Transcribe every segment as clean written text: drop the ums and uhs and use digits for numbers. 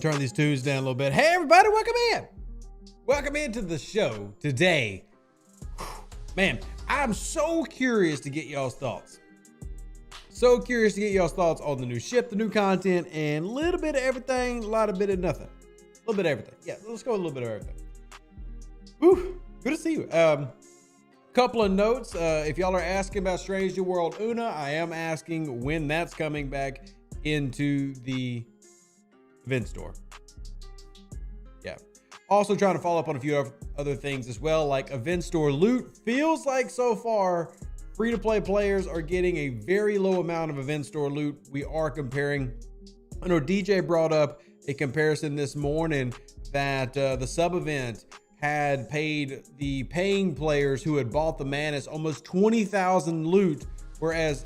Turn these tunes down a little bit. Hey everybody, welcome in. Welcome into the show today. Man, I'm so curious to get y'all's thoughts. So curious to get y'all's thoughts on the new ship, the new content, and a little bit of everything, a lot of bit of nothing. A little bit of everything. Yeah, let's go a little bit of everything. Whew, good to see you. Couple of notes. If y'all are asking about Strange New World Oona, I am asking when that's coming back into the event store. Yeah. Also trying to follow up on a few other things as well, like event store loot. Feels like so far free-to-play players are getting a very low amount of event store loot. We are comparing. I know DJ brought up a comparison this morning that the sub event had paid the paying players who had bought the Mantis almost 20,000 loot, whereas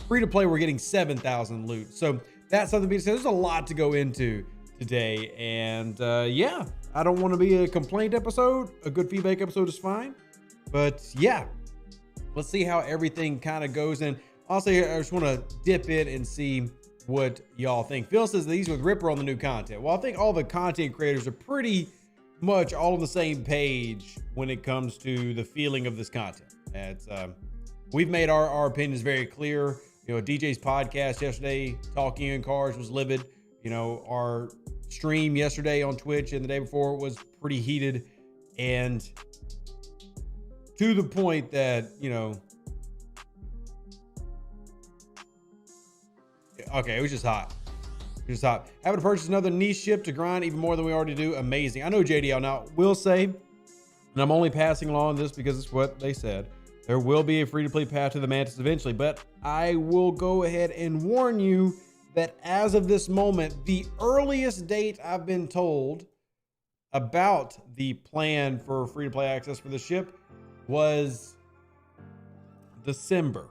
free-to-play were getting 7,000 loot. So that's something to be said. There's a lot to go into today. And yeah, I don't want to be a complaint episode. A good feedback episode is fine. But yeah, let's see how everything kind of goes. And also, I just want to dip in and see what y'all think. Phil says that he's with Ripper on the new content. Well, I think all the content creators are pretty much all on the same page when it comes to the feeling of this content. It's, we've made our opinions very clear. You know, DJ's podcast yesterday, Talking in Cars, was livid. You know, our stream yesterday on Twitch and the day before was pretty heated, and to the point that, you know, okay, it was just hot. It was hot. Having to purchase another niche ship to grind even more than we already do. Amazing. I know JDL now will say, and I'm only passing along this because it's what they said, there will be a free-to-play path to the Mantis eventually, but I will go ahead and warn you that as of this moment, the earliest date I've been told about the plan for free-to-play access for the ship was December.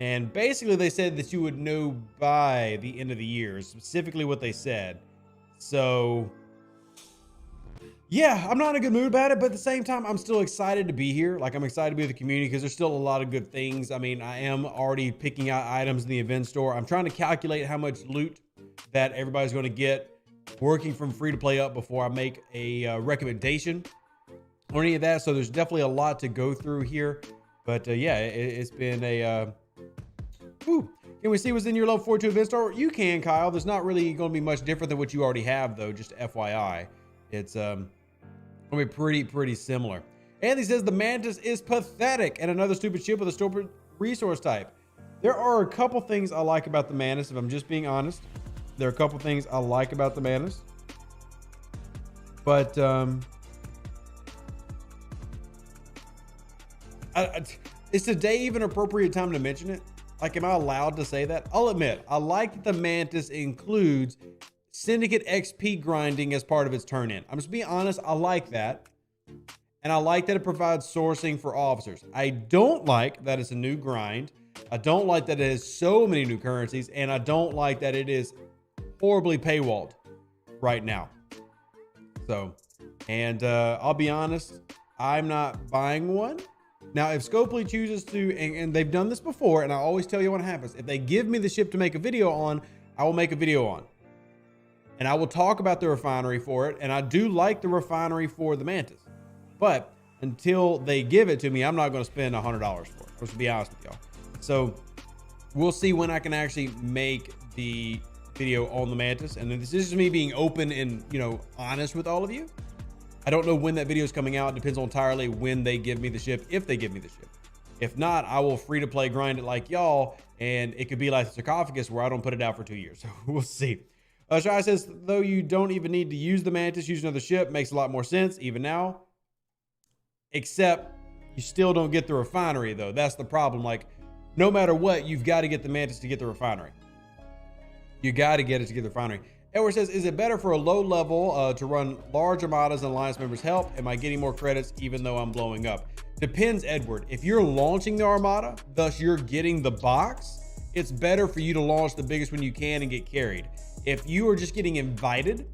And basically they said that you would know by the end of the year, specifically what they said. So yeah, I'm not in a good mood about it, but at the same time, I'm still excited to be here. Like, I'm excited to be with the community because there's still a lot of good things. I mean, I am already picking out items in the event store. I'm trying to calculate how much loot that everybody's going to get working from free to play up before I make a recommendation or any of that. So there's definitely a lot to go through here. But yeah, it's been a... Can we see what's in your level 42 event store? You can, Kyle. There's not really going to be much different than what you already have, though, just FYI. It's going to be pretty similar. Anthony says the Mantis is pathetic and another stupid ship with a stupid resource type. There are a couple things I like about the Mantis, if I'm just being honest. There are a couple things I like about the Mantis. But is today even an appropriate time to mention it? Like, am I allowed to say that? I'll admit, I like that the Mantis includes Syndicate XP grinding as part of its turn-in. I'm just being honest, I like that. And I like that it provides sourcing for officers. I don't like that it's a new grind. I don't like that it has so many new currencies. And I don't like that it is horribly paywalled right now. So, and I'll be honest, I'm not buying one. Now, if Scopely chooses to, and they've done this before, and I always tell you what happens. If they give me the ship to make a video on, I will make a video on. And I will talk about the refinery for it. And I do like the refinery for the Mantis. But until they give it to me, I'm not going to spend $100 for it. Let's be honest with y'all. So we'll see when I can actually make the video on the Mantis. And this is me being open and, you know, honest with all of you. I don't know when that video is coming out. It depends on entirely when they give me the ship, if they give me the ship. If not, I will free to play grind it like y'all. And it could be like the sarcophagus where I don't put it out for 2 years. So we'll see. Shai says, though you don't even need to use the Mantis, use another ship makes a lot more sense, even now. Except you still don't get the refinery, though. That's the problem. Like, no matter what, you've got to get the Mantis to get the refinery. You got to get it to get the refinery. Edward says, is it better for a low level to run large armadas and alliance members help? Am I getting more credits even though I'm blowing up? Depends, Edward. If you're launching the armada, thus you're getting the box, it's better for you to launch the biggest one you can and get carried. If you are just getting invited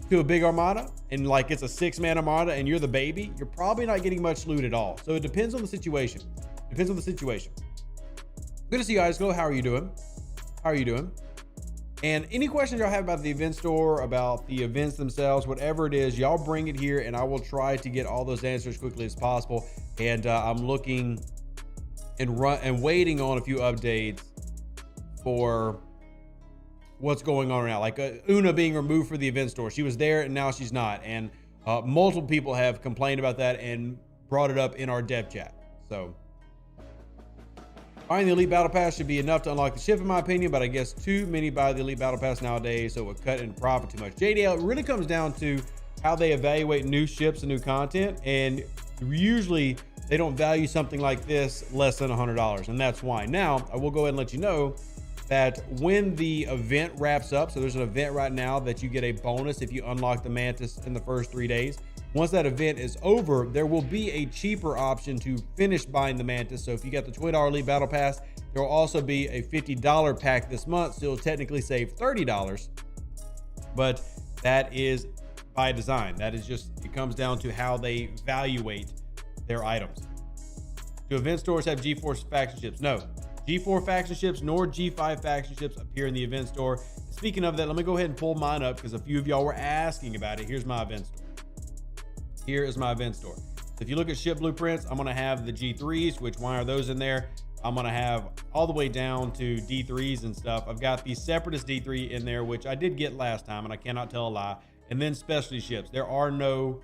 to a big armada and like it's a 6-man armada and you're the baby, you're probably not getting much loot at all. So it depends on the situation. Depends on the situation. Good to see you guys. Go. How are you doing? How are you doing? And any questions y'all have about the event store, about the events themselves, whatever it is, y'all bring it here and I will try to get all those answers quickly as possible. And I'm looking and waiting on a few updates for what's going on right now. Like Oona being removed for the event store. She was there and now she's not. And multiple people have complained about that and brought it up in our dev chat. So buying the Elite Battle Pass should be enough to unlock the ship, in my opinion, but I guess too many buy the Elite Battle Pass nowadays, so it would cut in profit too much. JDL, it really comes down to how they evaluate new ships and new content, and usually they don't value something like this less than $100, and that's why. Now, I will go ahead and let you know that when the event wraps up, so there's an event right now that you get a bonus if you unlock the Mantis in the first 3 days. Once that event is over, there will be a cheaper option to finish buying the Mantis. So if you got the $20 Elite Battle Pass, there will also be a $50 pack this month. So you'll technically save $30, but that is by design. That is just, it comes down to how they evaluate their items. Do event stores have G4 faction ships? No. G4 faction ships nor G5 faction ships appear in the event store. Speaking of that, let me go ahead and pull mine up because a few of y'all were asking about it. Here's my event store. Here is my event store. So if you look at ship blueprints, I'm going to have the G3s, which why are those in there? I'm going to have all the way down to D3s and stuff. I've got the Separatist D3 in there, which I did get last time, and I cannot tell a lie. And then specialty ships. There are no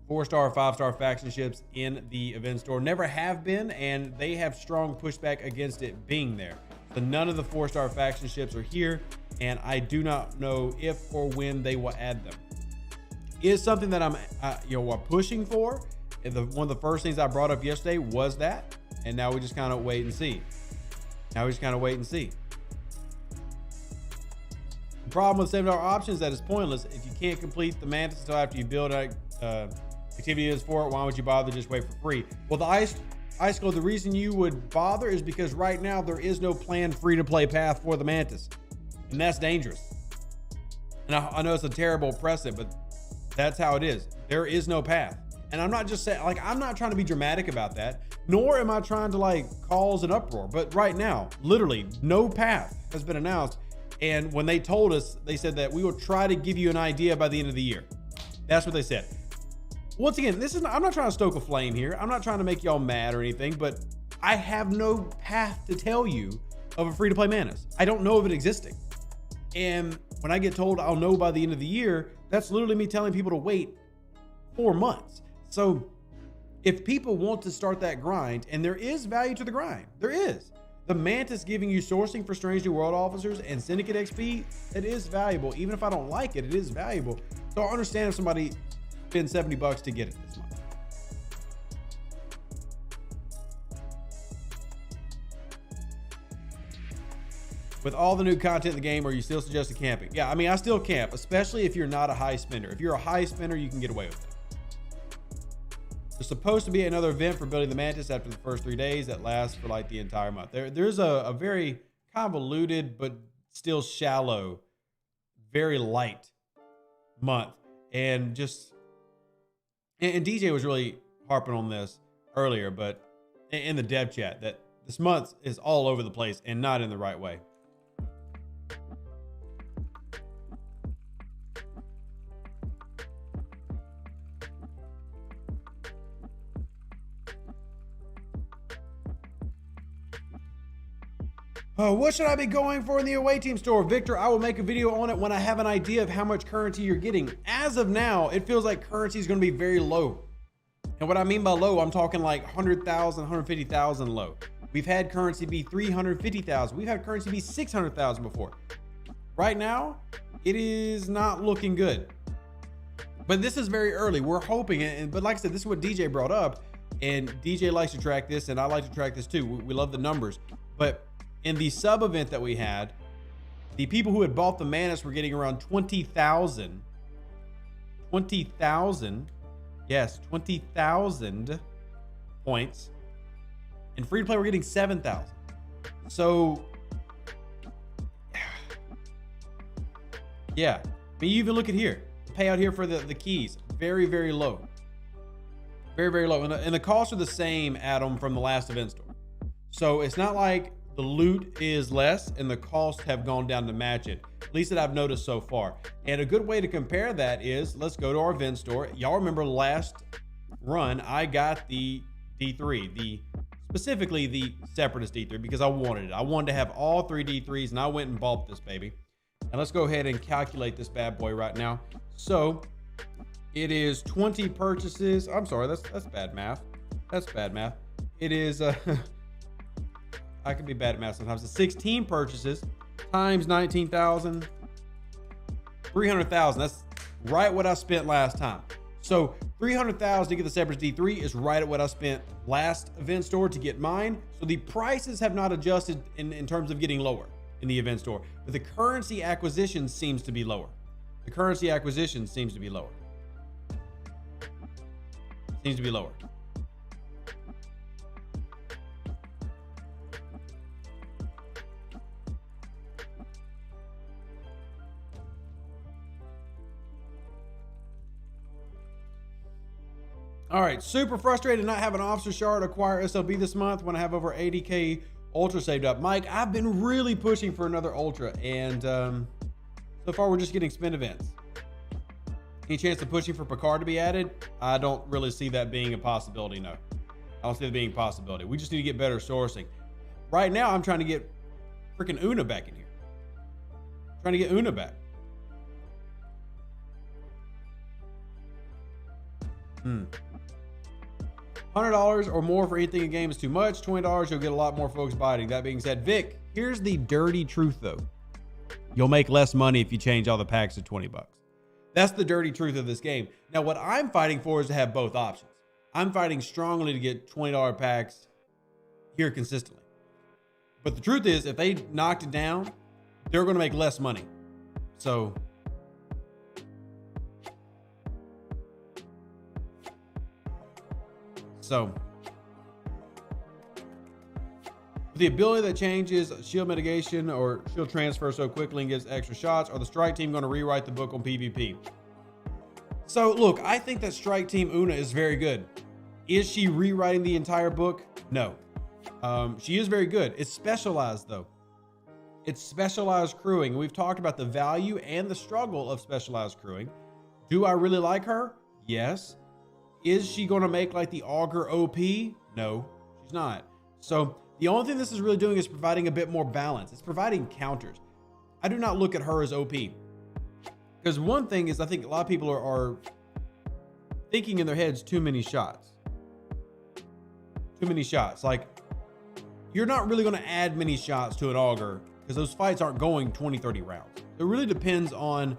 4-star, 5-star faction ships in the event store. Never have been, and they have strong pushback against it being there. So none of the 4-star faction ships are here, and I do not know if or when they will add them. Is something that I'm pushing for. And one of the first things I brought up yesterday was that, and now we just kind of wait and see. The problem with $7 options is that it's pointless. If you can't complete the Mantis until after you build activities for it, why would you bother? Just wait for free. Well, the Ice Glow, the reason you would bother is because right now there is no planned free-to-play path for the Mantis, and that's dangerous. And I know it's a terrible precedent, but that's how it is. There is no path. And I'm not just saying, like, I'm not trying to be dramatic about that, nor am I trying to like cause an uproar. But right now, literally no path has been announced. And when they told us, they said that we will try to give you an idea by the end of the year. That's what they said. Once again, I'm not trying to stoke a flame here. I'm not trying to make y'all mad or anything, but I have no path to tell you of a free-to-play Mantis. I don't know of it existing. And when I get told I'll know by the end of the year, that's literally me telling people to wait 4 months. So if people want to start that grind, and there is value to the grind, there is. The Mantis giving you sourcing for Strange New World officers and Syndicate XP, it is valuable. Even if I don't like it, it is valuable. So I understand if somebody spends $70 to get it this month. With all the new content in the game, are you still suggesting camping? Yeah, I mean, I still camp, especially if you're not a high spender. If you're a high spender, you can get away with it. There's supposed to be another event for building the Mantis after the first 3 days that lasts for like the entire month. There's a very convoluted, but still shallow, very light month. And DJ was really harping on this earlier, but in the dev chat, that this month is all over the place and not in the right way. What should I be going for in the away team store? Victor, I will make a video on it when I have an idea of how much currency you're getting. As of now, it feels like currency is going to be very low. And what I mean by low, I'm talking like 100,000, 150,000 low. We've had currency be 350,000. We've had currency be 600,000 before. Right now, it is not looking good. But this is very early. We're hoping, but like I said, this is what DJ brought up, and DJ likes to track this, and I like to track this too. We love the numbers. But in the sub event that we had, the people who had bought the Mantis were getting around 20,000. 20,000. Yes, 20,000 points. And free to play, we're getting 7,000. So, yeah. I mean, you even look at here. The payout here for the keys, very, very low. Very, very low. And the costs are the same, Adam, from the last event store. So it's not like the loot is less and the costs have gone down to match it. At least that I've noticed so far. And a good way to compare that is, let's go to our event store. Y'all remember last run, I got the D3, specifically the Separatist D3, because I wanted it. I wanted to have all 3 D3s, and I went and bought this baby. And let's go ahead and calculate this bad boy right now. So it is 20 purchases. I'm sorry, that's bad math. That's bad math. It is I can be bad at math sometimes. It's 16 purchases times 19,000, 300,000. That's right what I spent last time. So 300,000 to get the Separatist D3 is right at what I spent last event store to get mine. So the prices have not adjusted in terms of getting lower in the event store, but the currency acquisition seems to be lower. The currency acquisition seems to be lower. Seems to be lower. All right, super frustrated not having an officer shard acquire SLB this month when I have over 80K ultra saved up. Mike, I've been really pushing for another ultra, and so far we're just getting spin events. Any chance of pushing for Picard to be added? I don't really see that being a possibility, no. I don't see that being a possibility. We just need to get better sourcing. Right now, I'm trying to get freaking Oona back in here. Trying to get Oona back. $100 or more for anything in game is too much. $20, you'll get a lot more folks biting. That being said, Vic, here's the dirty truth though. You'll make less money if you change all the packs to 20 bucks. That's the dirty truth of this game. Now, what I'm fighting for is to have both options. I'm fighting strongly to get $20 packs here consistently. But the truth is, if they knocked it down, they're going to make less money. So the ability that changes shield mitigation or shield transfer so quickly and gives extra shots, are the strike team going to rewrite the book on PvP? So look, I think that strike team Oona is very good. Is she rewriting the entire book? No. She is very good. It's specialized though. It's specialized crewing. We've talked about the value and the struggle of specialized crewing. Do I really like her? Yes. Is she going to make like the Augur OP? No, she's not. So the only thing this is really doing is providing a bit more balance. It's providing counters. I do not look at her as OP. Because one thing is, I think a lot of people are thinking in their heads too many shots. Too many shots. Like, you're not really going to add many shots to an Augur because those fights aren't going 20, 30 rounds. It really depends on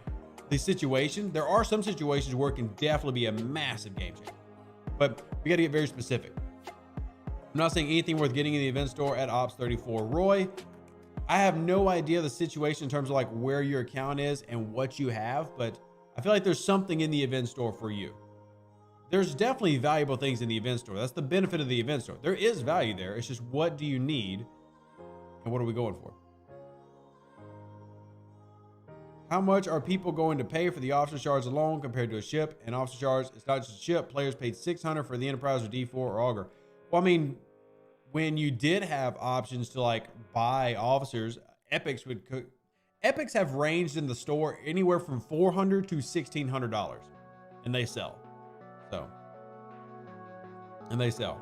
the situation. There are some situations where it can definitely be a massive game changer, but we got to get very specific. I'm not saying anything worth getting in the event store at Ops 34. Roy, I have no idea the situation in terms of like where your account is and what you have, but I feel like there's something in the event store for you. There's definitely valuable things in the event store. That's the benefit of the event store. There is value there. It's just, what do you need and what are we going for? How much are people going to pay for the officer shards alone compared to a ship? And officer shards, it's not just a ship. Players paid $600 for the Enterprise or D4 or Augur. Well, I mean, when you did have options to like buy officers, epics have ranged in the store anywhere from $400 to $1,600, and they sell. And they sell.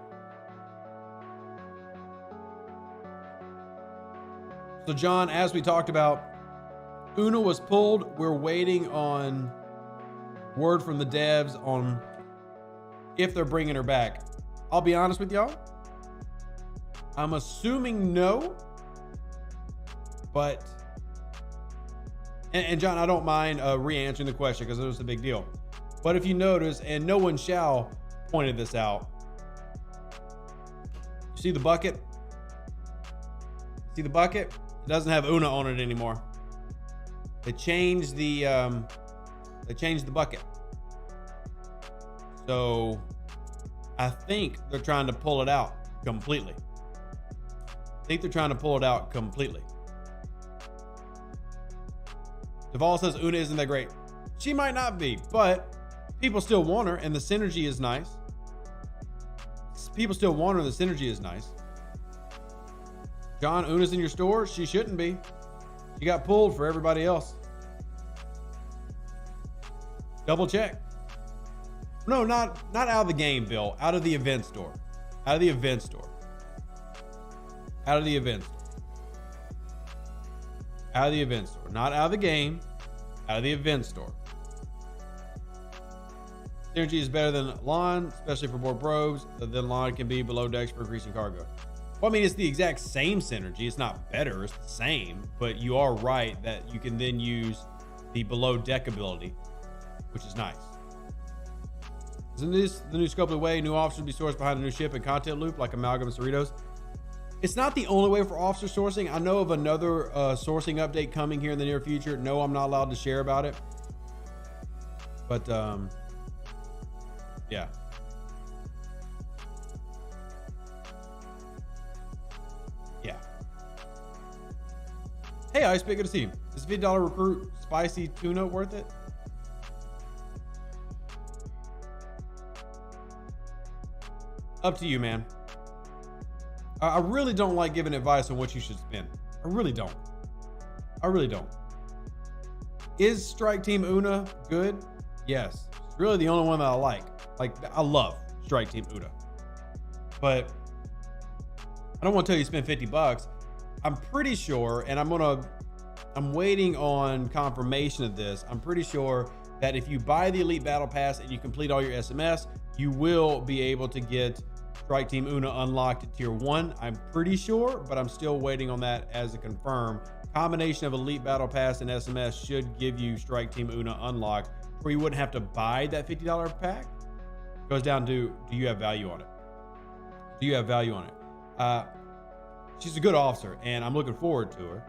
So John, as we talked about, Oona was pulled. We're waiting on word from the devs on if they're bringing her back. I'll be honest with y'all. I'm assuming no, but, and John, I don't mind re-answering the question because it was a big deal. But if you notice, and no one shall pointed this out, you see the bucket? See the bucket? It doesn't have Oona on it anymore. They changed the bucket. So I think they're trying to pull it out completely. Duvall says Oona isn't that great. She might not be, but people still want her, and the synergy is nice. People still want her, the synergy is nice. John, Oona's in your store? She shouldn't be. She got pulled for everybody else. Double check. No, not out of the game, Bill. Out of the event store. Out of the event store. Out of the event store. Out of the event store. Not out of the game. Out of the event store. Synergy is better than lawn, especially for more probes. Then lawn can be below decks for increasing cargo. Well, I mean, it's the exact same synergy. It's not better. It's the same. But you are right that you can then use the below deck ability, which is nice. Isn't this the new scope of the way? New officers be sourced behind a new ship and content loop like Amalgam and Cerritos. It's not the only way for officer sourcing. I know of another sourcing update coming here in the near future. No, I'm not allowed to share about it. But yeah. Yeah. Hey, Ice Pick, good to see you. Is $50 recruit spicy tuna worth it? Up to you, man. I really don't like giving advice on what you should spend. I really don't. I really don't. Is Strike Team Oona good? Yes. It's really the only one that I like. Like, I love Strike Team Oona. But I don't want to tell you spend 50 bucks. I'm pretty sure, and I'm waiting on confirmation of this. I'm pretty sure that if you buy the Elite Battle Pass and you complete all your SMS, you will be able to get Strike Team Oona unlocked at tier 1. I'm pretty sure, but I'm still waiting on that as a confirm. Combination of Elite Battle Pass and SMS should give you Strike Team Oona unlocked, where you wouldn't have to buy that $50 pack. It goes down to, do you have value on it? Do you have value on it? She's a good officer, and I'm looking forward to her,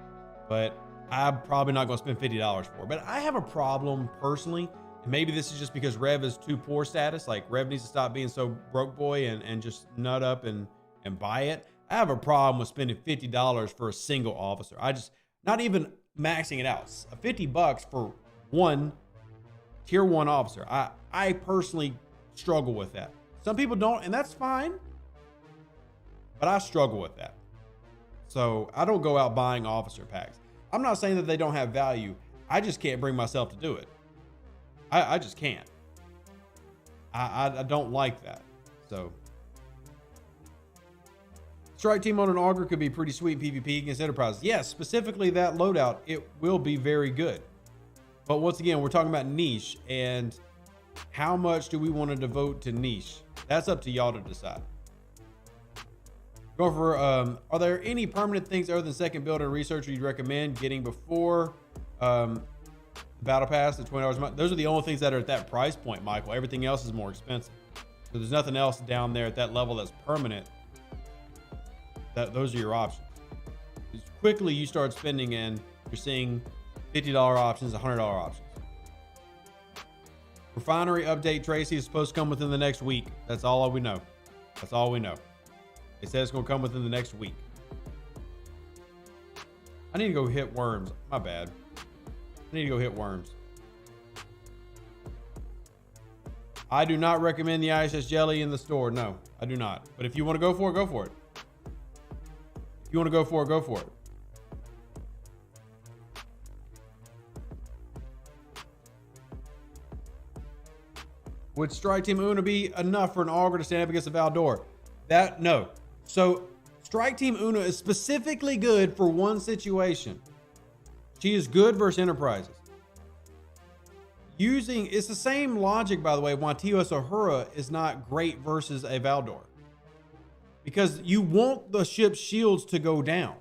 but I'm probably not going to spend $50 for her. But I have a problem personally, and maybe this is just because Rev is too poor status. Like, Rev needs to stop being so broke boy and just nut up and buy it. I have a problem with spending $50 for a single officer. I just, not even maxing it out. 50 bucks for one tier 1 officer. I personally struggle with that. Some people don't, and that's fine, but I struggle with that. So I don't go out buying officer packs. I'm not saying that they don't have value. I just can't bring myself to do it. I just can't. I don't like that. So Strike Team on an Augur could be pretty sweet in PvP against Enterprise. Yes, specifically that loadout, it will be very good. But once again, we're talking about niche, and how much do we want to devote to niche? That's up to y'all to decide. Go for, are there any permanent things other than second build and research you'd recommend getting before the Battle Pass at $20 a month? Those are the only things that are at that price point, Michael. Everything else is more expensive. So there's nothing else down there at that level that's permanent. Those are your options. As quickly you start spending in, you're seeing $50 options, $100 options. Refinery update, Tracy, is supposed to come within the next week. That's all we know. That's all we know. It says it's going to come within the next week. I need to go hit worms. My bad. I need to go hit worms. I do not recommend the ISS jelly in the store. No, I do not. But if you want to go for it, go for it. If you want to go for it, go for it. Would Strike Team Oona be enough for an Augur to stand up against a Valdor? No. So Strike Team Oona is specifically good for one situation. She is good versus Enterprises. It's the same logic, by the way, why TOS Uhura is not great versus a Valdor. Because you want the ship's shields to go down.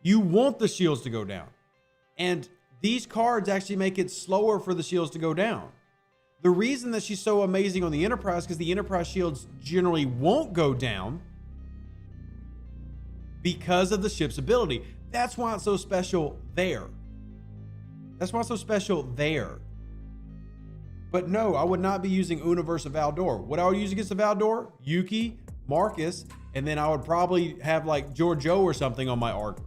You want the shields to go down. And these cards actually make it slower for the shields to go down. The reason that she's so amazing on the Enterprise, because the Enterprise shields generally won't go down because of the ship's ability. That's why it's so special there. That's why it's so special there. But no, I would not be using Oona versus Valdor. What I would use against the Valdor? Yuki, Marcus, and then I would probably have like Giorgio or something on my Augur.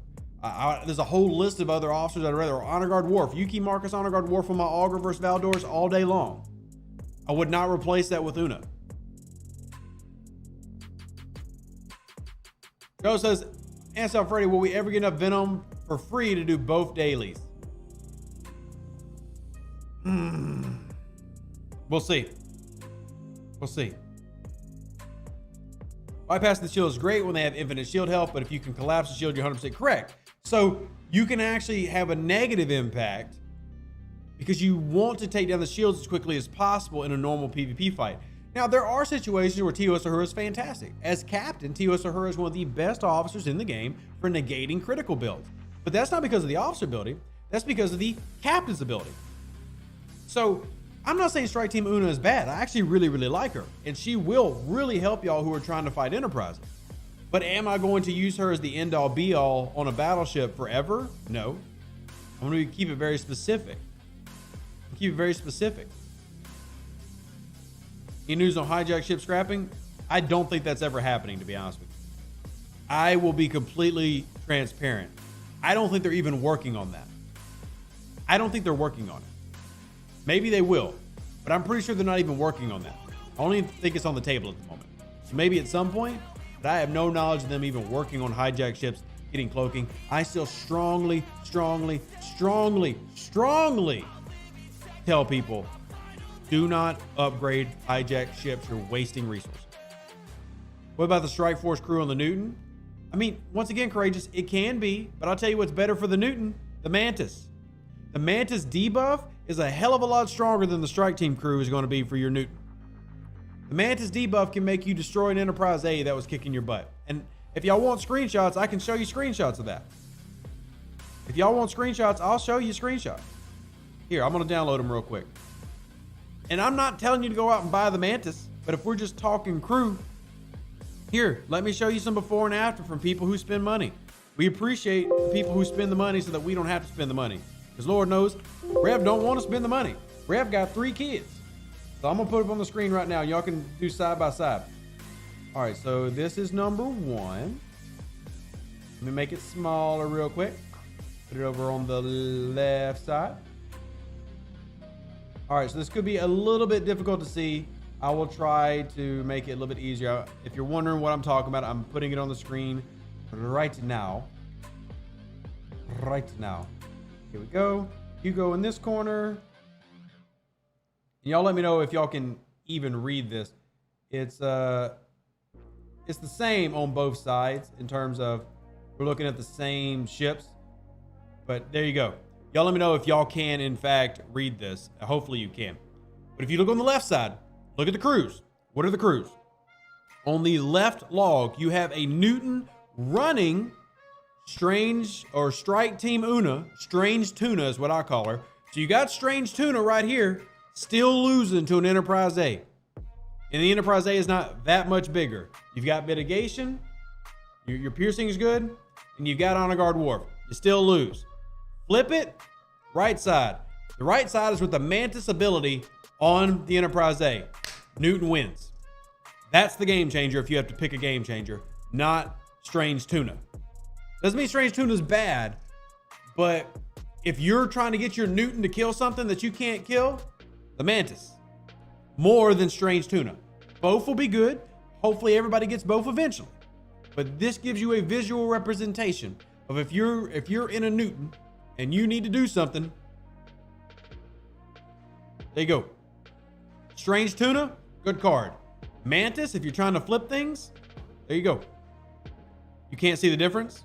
There's a whole list of other officers I'd rather. Honor Guard Worf, Yuki, Marcus, Honor Guard Worf on my Augur versus Valdors all day long. I would not replace that with Oona. Joe says, Ansel Freddy, will we ever get enough Venom for free to do both dailies? We'll see. We'll see. Bypassing the shield is great when they have infinite shield health, but if you can collapse the shield, you're 100% correct. So you can actually have a negative impact because you want to take down the shields as quickly as possible in a normal PvP fight. Now, there are situations where TOS Uhura is fantastic. As captain, TOS Uhura is one of the best officers in the game for negating critical builds. But that's not because of the officer ability. That's because of the captain's ability. So I'm not saying Strike Team Oona is bad. I actually really, really like her. And she will really help y'all who are trying to fight Enterprise. But am I going to use her as the end all be all on a battleship forever? No. I'm going to keep it very specific. Keep it very specific. Any news on hijack ship scrapping? I don't think that's ever happening, to be honest with you. I will be completely transparent. I don't think they're even working on that. I don't think they're working on it. Maybe they will, but I'm pretty sure they're not even working on that. I don't even think it's on the table at the moment. So maybe at some point, but I have no knowledge of them even working on hijack ships, getting cloaking. I still strongly tell people, do not upgrade hijack ships. You're wasting resources. What about the Strike Force crew on the Newton? I mean, once again, Courageous, it can be, but I'll tell you what's better for the Newton, the Mantis. The Mantis debuff is a hell of a lot stronger than the Strike Team crew is going to be for your Newton. The Mantis debuff can make you destroy an Enterprise A that was kicking your butt. And if y'all want screenshots, I can show you screenshots of that. If y'all want screenshots, I'll show you screenshots. Here, I'm going to download them real quick. And I'm not telling you to go out and buy the Mantis, but if we're just talking crew, here, let me show you some before and after from people who spend money. We appreciate the people who spend the money so that we don't have to spend the money. Because Lord knows, Rev don't want to spend the money. Rev got 3 kids. So I'm going to put it on the screen right now. Y'all can do side by side. All right, so this is number 1. Let me make it smaller real quick. Put it over on the left side. All right, so this could be a little bit difficult to see. I will try to make it a little bit easier. If you're wondering what I'm talking about, I'm putting it on the screen right now. Right now. Here we go. You go in this corner. Y'all let me know if y'all can even read this. It's the same on both sides in terms of we're looking at the same ships. But there you go. Y'all let me know if y'all can, in fact, read this. Hopefully you can. But if you look on the left side, look at the crews. What are the crews? On the left log, you have a Newton running Strange or Strike Team Oona. Strange Tuna is what I call her. So you got Strange Tuna right here, still losing to an Enterprise A. And the Enterprise A is not that much bigger. You've got mitigation, your piercing is good, and you've got Honor Guard Wharf. You still lose. Flip it, right side. The right side is with the Mantis ability on the Enterprise A. Newton wins. That's the game changer if you have to pick a game changer, not Strange Tuna. Doesn't mean Strange Tuna is bad, but if you're trying to get your Newton to kill something that you can't kill, the Mantis. More than Strange Tuna. Both will be good. Hopefully everybody gets both eventually. But this gives you a visual representation of if you're in a Newton and you need to do something, there you go. Strange Tuna, good card. Mantis, if you're trying to flip things, there you go. You can't see the difference?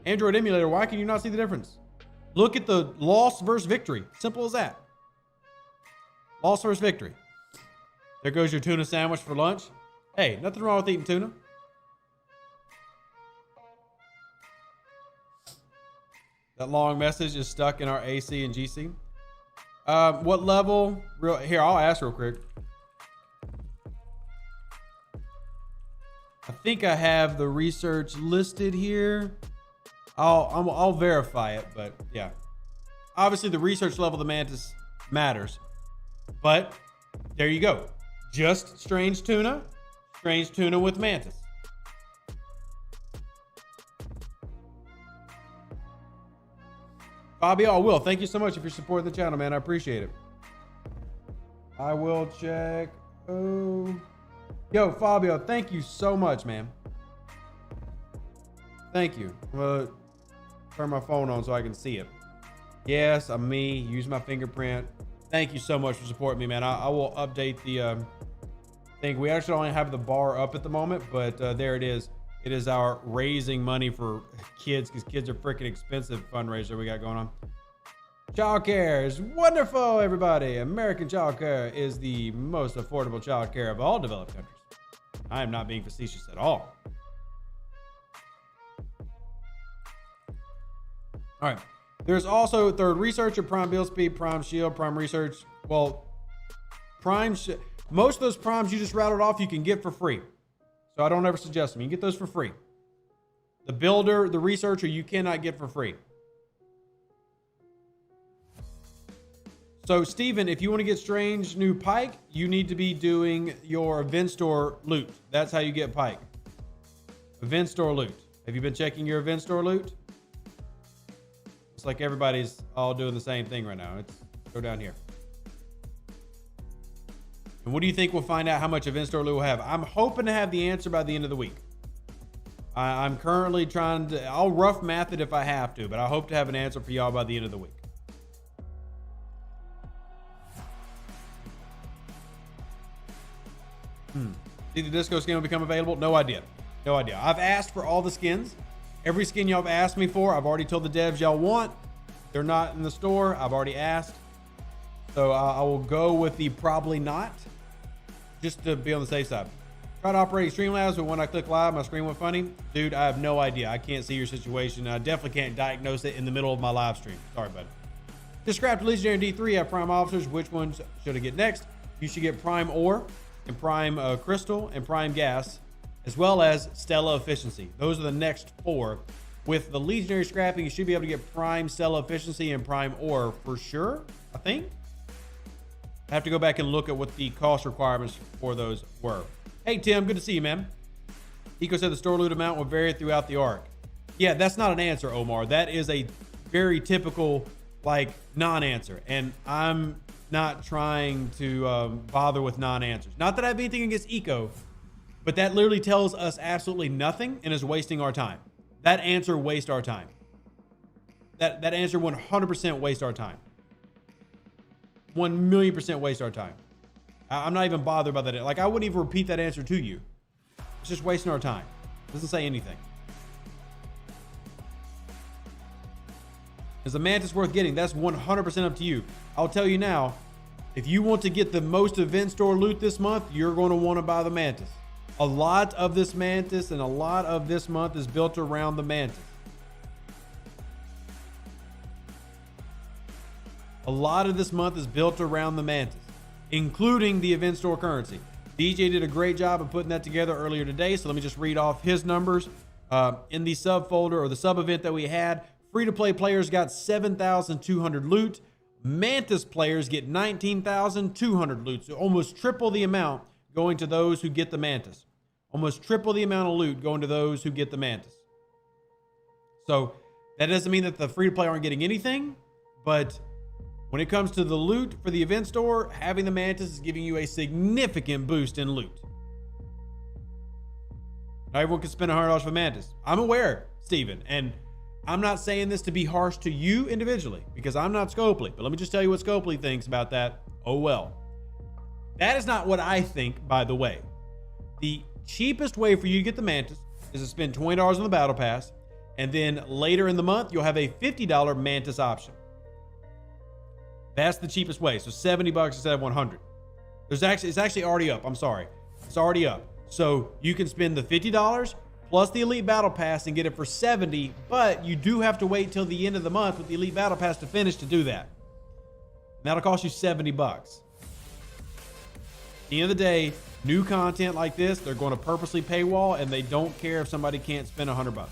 Android emulator, why can you not see the difference? Look at the loss versus victory. Simple as that. Loss versus victory. There goes your tuna sandwich for lunch. Hey, nothing wrong with eating tuna. That long message is stuck in our AC and GC. What level? Here, I'll ask real quick. I think I have the research listed here. I'll verify it, but yeah. Obviously, the research level of the Mantis matters. But there you go. Just Strange Tuna with Mantis. Fabio, I will. Thank you so much if you're supporting the channel, man. I appreciate it. I will check. Oh, yo, Fabio, thank you so much, man. Thank you. I'm gonna turn my phone on so I can see it. Yes, I'm me. Use my fingerprint. Thank you so much for supporting me, man. I will update the thing. We actually only have the bar up at the moment, but there it is. It is our raising money for kids, because kids are freaking expensive fundraiser we got going on. Childcare is wonderful, everybody. American childcare is the most affordable childcare of all developed countries. I am not being facetious at all. All right. There's also third researcher, prime build speed, prime shield, prime research. Well, most of those primes you just rattled off, you can get for free. So I don't ever suggest them. You can get those for free. The builder, the researcher, you cannot get for free. So Steven, if you want to get strange new pike, you need to be doing your event store loot. That's how you get pike. Event store loot. Have you been checking your event store loot? It's like everybody's all doing the same thing right now. Let's go down here. And what do you think we'll find out how much event store loot we'll have? I'm hoping to have the answer by the end of the week. I'm currently trying to, I'll rough math it if I have to, but I hope to have an answer for y'all by the end of the week. Did the disco skin will become available? No idea. No idea. I've asked for all the skins. Every skin y'all have asked me for, I've already told the devs y'all want. They're not in the store. I've already asked. So I will go with the probably not, just to be on the safe side. Tried operating Streamlabs, but when I click live, my screen went funny. Dude, I have no idea. I can't see your situation. I definitely can't diagnose it in the middle of my live stream. Sorry, buddy. Just scrapped Legionary D3. I have Prime Officers. Which ones should I get next? You should get Prime Ore and Prime Crystal and Prime Gas, as well as Stella Efficiency. Those are the next 4. With the Legionary scrapping, you should be able to get Prime Stella Efficiency and Prime Ore for sure, I think. I have to go back and look at what the cost requirements for those were. Hey, Tim, good to see you, man. Eco said the store loot amount will vary throughout the arc. Yeah, that's not an answer, Omar. That is a very typical, like, non-answer. And I'm not trying to bother with non-answers. Not that I have anything against Eco, but that literally tells us absolutely nothing and is wasting our time. That answer wastes our time. That answer 100% wastes our time. 1,000,000% waste our time. I'm not even bothered by that. Like, I wouldn't even repeat that answer to you. It's just wasting our time. It doesn't say anything. Is the Mantis worth getting? That's 100% up to you. I'll tell you now, if you want to get the most event store loot this month, you're going to want to buy the Mantis. A lot of this Mantis and a lot of this month is built around the Mantis. A lot of this month is built around the Mantis, including the event store currency. DJ did a great job of putting that together earlier today. So let me just read off his numbers. In the sub folder or the sub event that we had, free-to-play players got 7,200 loot. Mantis players get 19,200 loot. So almost triple the amount going to those who get the Mantis. Almost triple the amount of loot going to those who get the Mantis. So that doesn't mean that the free-to-play aren't getting anything, but when it comes to the loot for the event store, having the Mantis is giving you a significant boost in loot. Not everyone can spend $100 for Mantis. I'm aware, Steven, and I'm not saying this to be harsh to you individually because I'm not Scopely, but let me just tell you what Scopely thinks about that. Oh well. That is not what I think, by the way. The cheapest way for you to get the Mantis is to spend $20 on the Battle Pass, and then later in the month, you'll have a $50 Mantis option. That's the cheapest way. So $70 instead of $100. It's actually already up. I'm sorry. It's already up. So you can spend the $50 plus the Elite Battle Pass and get it for $70, but you do have to wait till the end of the month with the Elite Battle Pass to finish to do that. And that'll cost you $70. At the end of the day, new content like this, they're going to purposely paywall, and they don't care if somebody can't spend $100.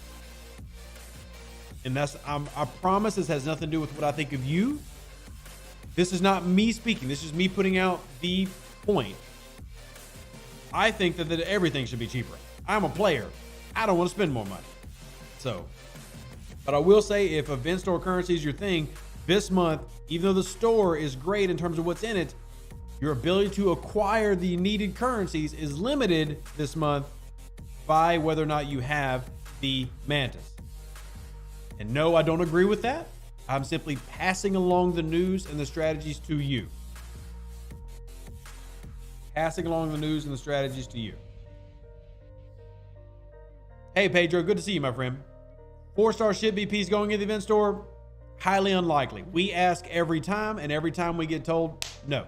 And that's, I promise this has nothing to do with what I think of you. This is not me speaking. This is me putting out the point. I think that everything should be cheaper. I'm a player. I don't want to spend more money. So, but I will say if event store currency is your thing, this month, even though the store is great in terms of what's in it, your ability to acquire the needed currencies is limited this month by whether or not you have the Mantis. And no, I don't agree with that. I'm simply passing along the news and the strategies to you. Passing along the news and the strategies to you. Hey, Pedro, good to see you, my friend. 4-star ship BPs going in the event store? Highly unlikely. We ask every time, and every time we get told no.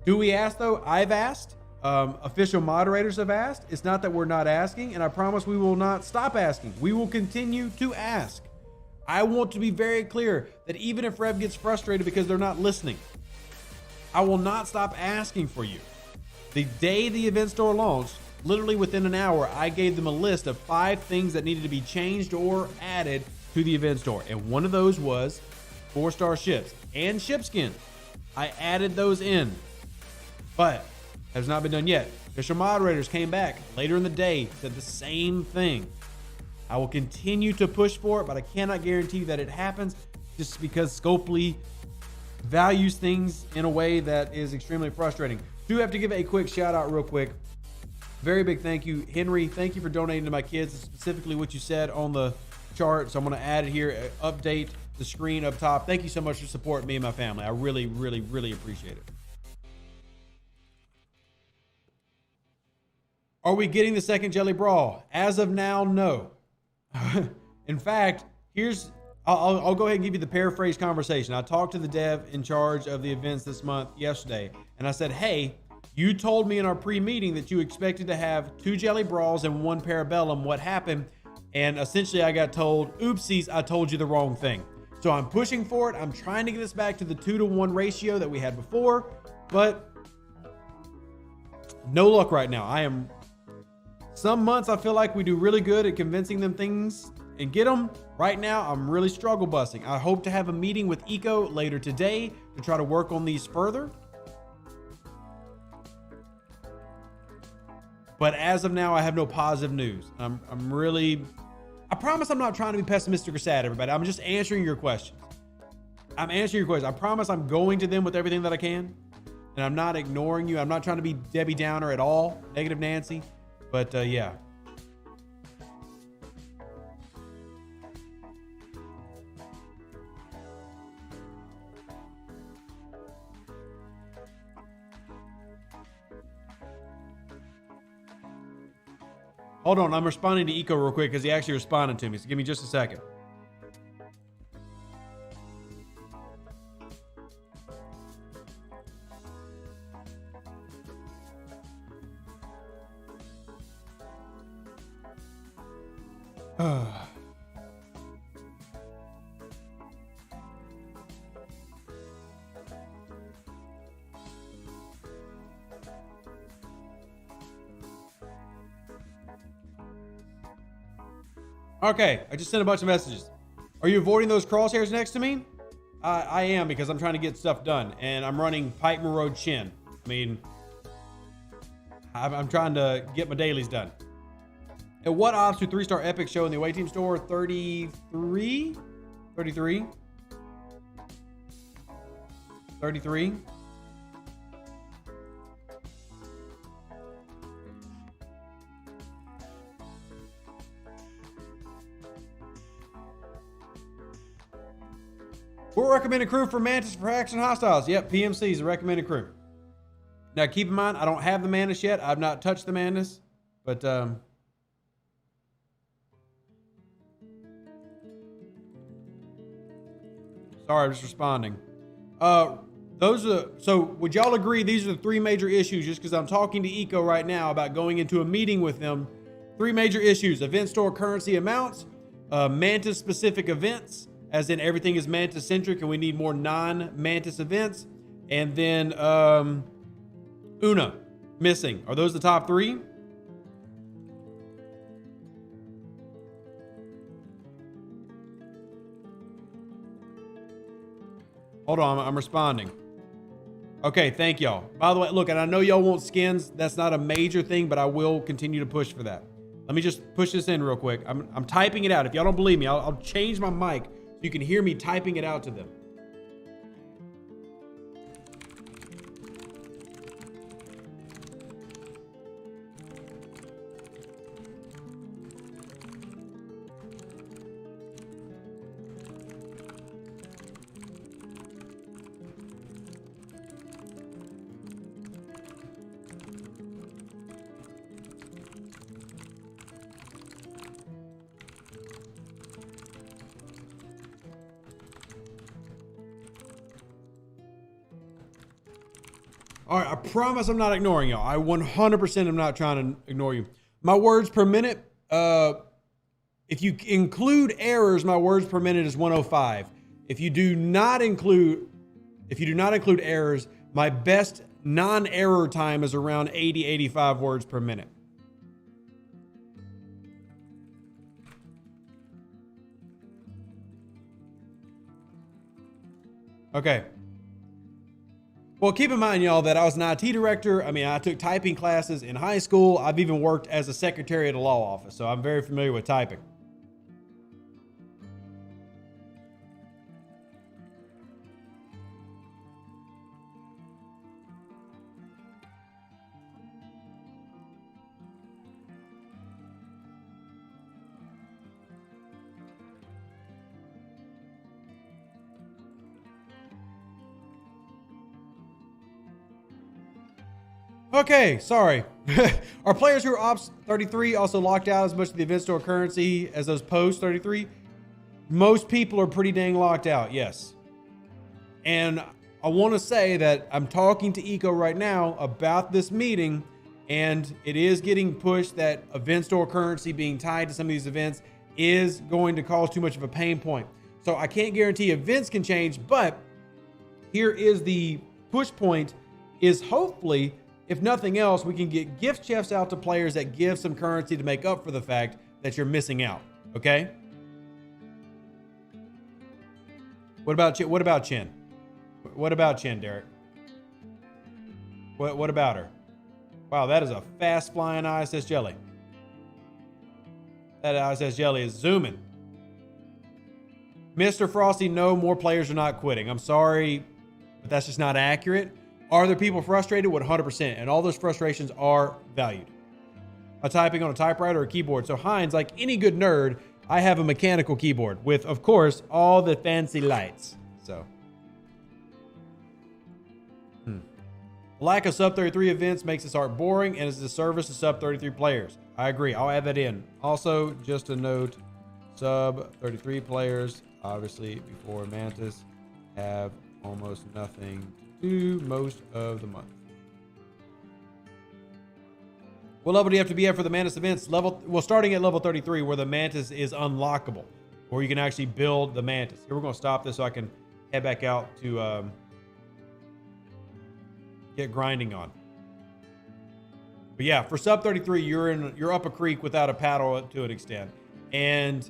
Do we ask, though? I've asked. Official moderators have asked. It's not that we're not asking, and I promise we will not stop asking. We will continue to ask. I want to be very clear that even if Rev gets frustrated because they're not listening, I will not stop asking for you. The day the event store launched, literally within an hour, I gave them a list of 5 things that needed to be changed or added to the event store. And one of those was 4-star ships and ship skins. I added those in, but has not been done yet. Official moderators came back later in the day, said the same thing. I will continue to push for it, but I cannot guarantee that it happens just because Scopely values things in a way that is extremely frustrating. Do have to give a quick shout out real quick. Very big thank you. Henry, thank you for donating to my kids, specifically what you said on the chart. So I'm going to add it here, update the screen up top. Thank you so much for supporting me and my family. I really, really, really appreciate it. Are we getting the second Jelly Brawl? As of now, no. In fact, I'll go ahead and give you the paraphrase conversation. I talked to the dev in charge of the events this month yesterday, and I said, hey, you told me in our pre-meeting that you expected to have 2 Jelly Brawls and 1 Parabellum. What happened? And essentially I got told, oopsies, I told you the wrong thing. So I'm pushing for it. I'm trying to get us back to the 2-to-1 ratio that we had before, but no luck right now. Some months I feel like we do really good at convincing them things and get them. Right now, I'm really struggle busting. I hope to have a meeting with Eco later today to try to work on these further. But as of now, I have no positive news. I promise I'm not trying to be pessimistic or sad, everybody. I'm just answering your questions. I'm answering your questions. I promise I'm going to them with everything that I can. And I'm not ignoring you. I'm not trying to be Debbie Downer at all, negative Nancy. But yeah. Hold on, I'm responding to Eco real quick because he actually responded to me. So give me just a second. Okay, I just sent a bunch of messages. Are you avoiding those crosshairs next to me? I am, because I'm trying to get stuff done, and I'm running Pikeman Road Chin. I mean, I'm trying to get my dailies done. At what odds do 3-star epics show in the away team store? 33? 33? 33? We're recommending crew for Mantis for Action Hostiles. Yep, PMC is a recommended crew. Now, keep in mind, I don't have the Mantis yet. I've not touched the Mantis, but sorry, I'm just responding. So would y'all agree these are the 3 major issues? Just because I'm talking to Eco right now about going into a meeting with them. 3 major issues: event store currency amounts, Mantis specific events, as in everything is Mantis centric and we need more non-Mantis events. And then Oona missing. Are those the top 3? Hold on, I'm responding. Okay, thank y'all. By the way, look, and I know y'all want skins. That's not a major thing, but I will continue to push for that. Let me just push this in real quick. I'm typing it out. If y'all don't believe me, I'll change my mic so you can hear me typing it out to them. All right, I promise I'm not ignoring y'all. I 100% am not trying to ignore you. My words per minute, if you include errors, my words per minute is 105. If you do not include errors, my best non-error time is around 80, 85 words per minute. Okay. Well, keep in mind, y'all, that I was an IT director. I mean, I took typing classes in high school. I've even worked as a secretary at a law office, so I'm very familiar with typing. Okay, sorry. Are players who are Ops 33 also locked out as much of the event store currency as those post 33? Most people are pretty dang locked out, yes. And I want to say that I'm talking to Eco right now about this meeting, and it is getting pushed that event store currency being tied to some of these events is going to cause too much of a pain point. So I can't guarantee events can change, but here is the push point is hopefully, if nothing else, we can get gift chests out to players that give some currency to make up for the fact that you're missing out. Okay. What about Chin? What about Chin? What about Chin, Derek? What about her? Wow, that is a fast flying ISS jelly. That ISS jelly is zooming. Mr. Frosty, no, more players are not quitting. I'm sorry, but that's just not accurate. Are there people frustrated? 100%. And all those frustrations are valued. I'm typing on a typewriter or keyboard. So Heinz, like any good nerd, I have a mechanical keyboard with, of course, all the fancy lights. So. The lack of sub 33 events makes this art boring and is a disservice to sub 33 players. I agree. I'll add that in. Also, just a note, sub 33 players, obviously before Mantis, have almost nothing to do most of the month. What level do you have to be at for the Mantis events? Starting at level 33, where the Mantis is unlockable, or you can actually build the Mantis. Here, we're going to stop this so I can head back out to get grinding on. But yeah, for sub 33, you're up a creek without a paddle to an extent. And